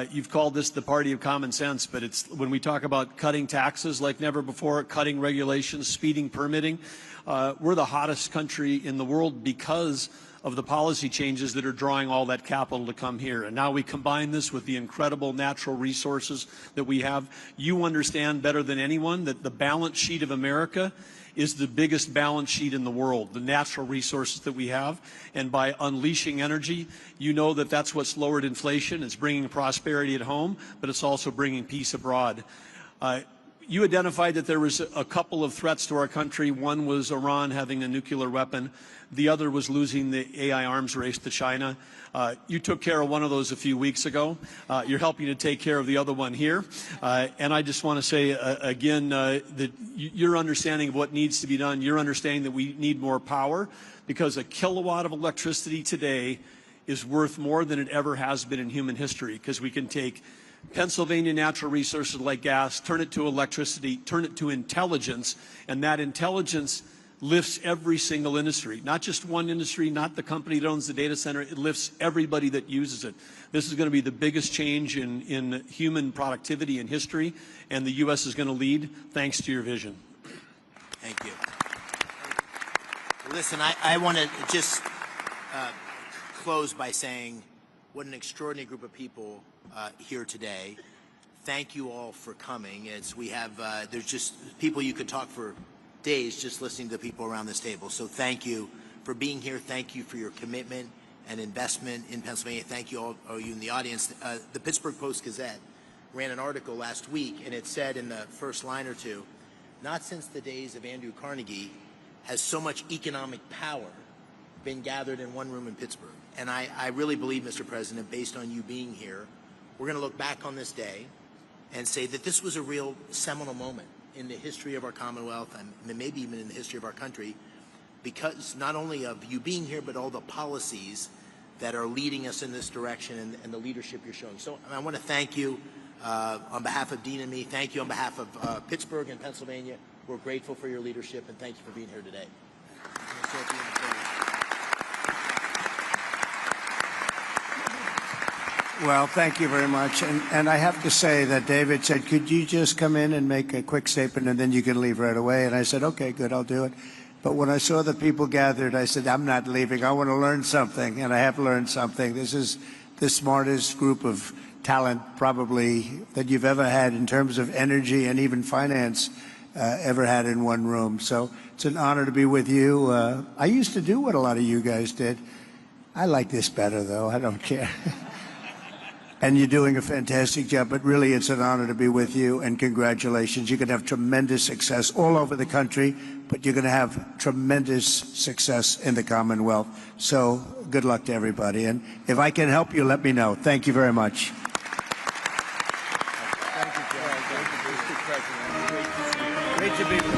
You've called this the party of common sense, but it's when we talk about cutting taxes like never before, cutting regulations, speeding permitting, we're the hottest country in the world because of the policy changes that are drawing all that capital to come here. And now we combine this with the incredible natural resources that we have. You understand better than anyone that the balance sheet of America is the biggest balance sheet in the world, the natural resources that we have. And by unleashing energy, you know that that's what's lowered inflation. It's bringing prosperity at home, but it's also bringing peace abroad. You identified that there was a couple of threats to our country. One was Iran having a nuclear weapon. The other was losing the AI arms race to China. You took care of one of those a few weeks ago. You're helping to take care of the other one here. And I just want to say again that your understanding of what needs to be done, your understanding that we need more power, because a kilowatt of electricity today is worth more than it ever has been in human history, because we can take Pennsylvania natural resources like gas, turn it to electricity, turn it to intelligence, and that intelligence lifts every single industry, not just one industry, not the company that owns the data center. It lifts everybody that uses it. This is going to be the biggest change in human productivity in history, and the U.S. is going to lead thanks to your vision. Thank you. Listen, I want to just close by saying what an extraordinary group of people here today. Thank you all for coming. There's just people you could talk for days just listening to the people around this table. So thank you for being here. Thank you for your commitment and investment in Pennsylvania. Thank you all you in the audience. The Pittsburgh Post-Gazette ran an article last week, and it said in the first line or two, not since the days of Andrew Carnegie has so much economic power been gathered in one room in Pittsburgh. And I really believe, Mr. President, based on you being here, we're going to look back on this day and say that this was a real seminal moment in the history of our Commonwealth, and maybe even in the history of our country, because not only of you being here, but all the policies that are leading us in this direction and the leadership you're showing. So I want to thank you on behalf of Dean and me. Thank you on behalf of Pittsburgh and Pennsylvania. We're grateful for your leadership, and thank you for being here today. Well, thank you very much. And I have to say that David said, could you just come in and make a quick statement and then you can leave right away? And I said, okay, good, I'll do it. But when I saw the people gathered, I said, I'm not leaving. I want to learn something, and I have learned something. This is the smartest group of talent probably that you've ever had in terms of energy and even finance ever had in one room. So it's an honor to be with you. I used to do what a lot of you guys did. I like this better, though. I don't care. And you're doing a fantastic job, but really it's an honor to be with you, and congratulations. You're going to have tremendous success all over the country, but you're going to have tremendous success in the Commonwealth. So good luck to everybody. And if I can help you, let me know. Thank you very much. Thank you, Joe. Thank you, Mr. President. Great to be with you.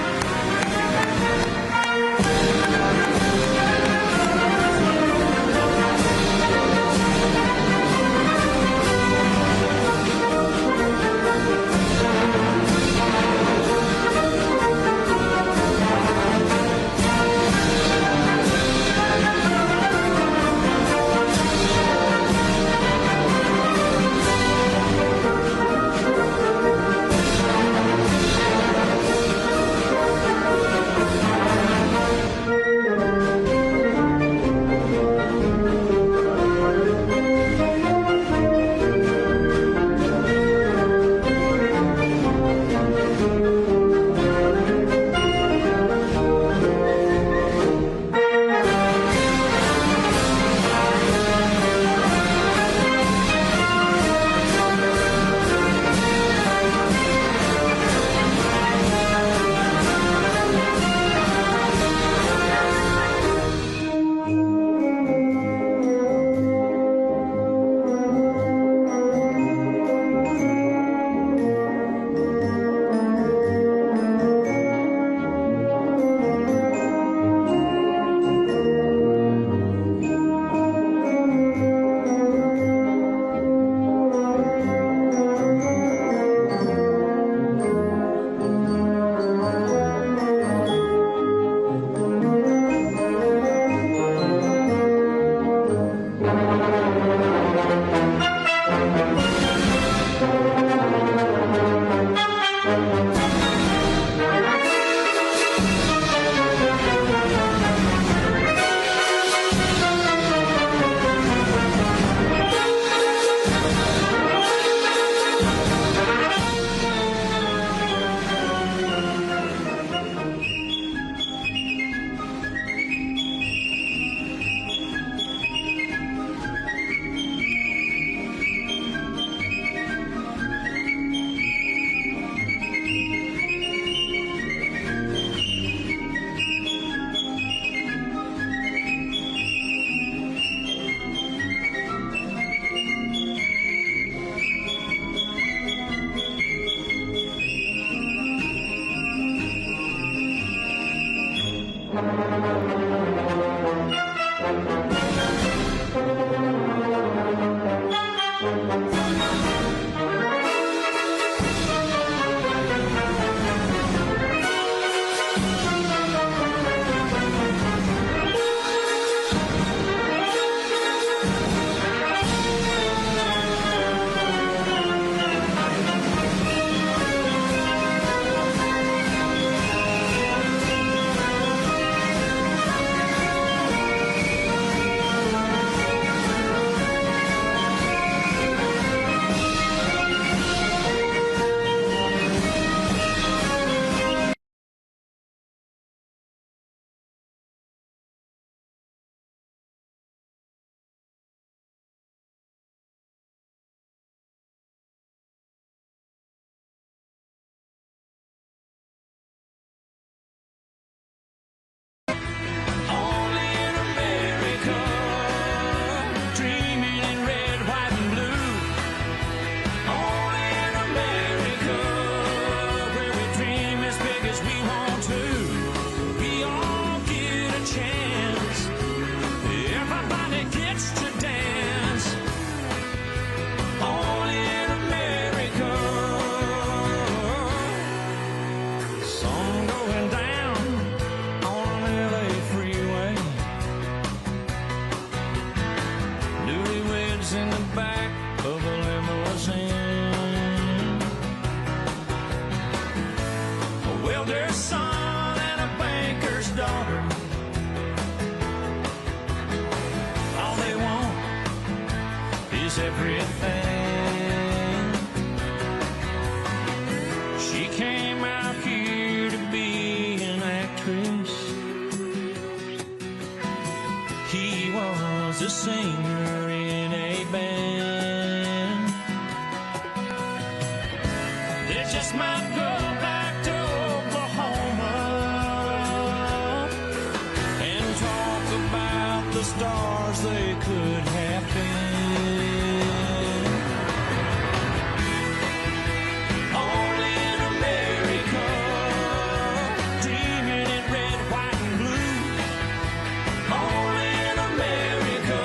Only in America,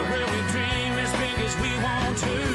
where we dream as big as we want to.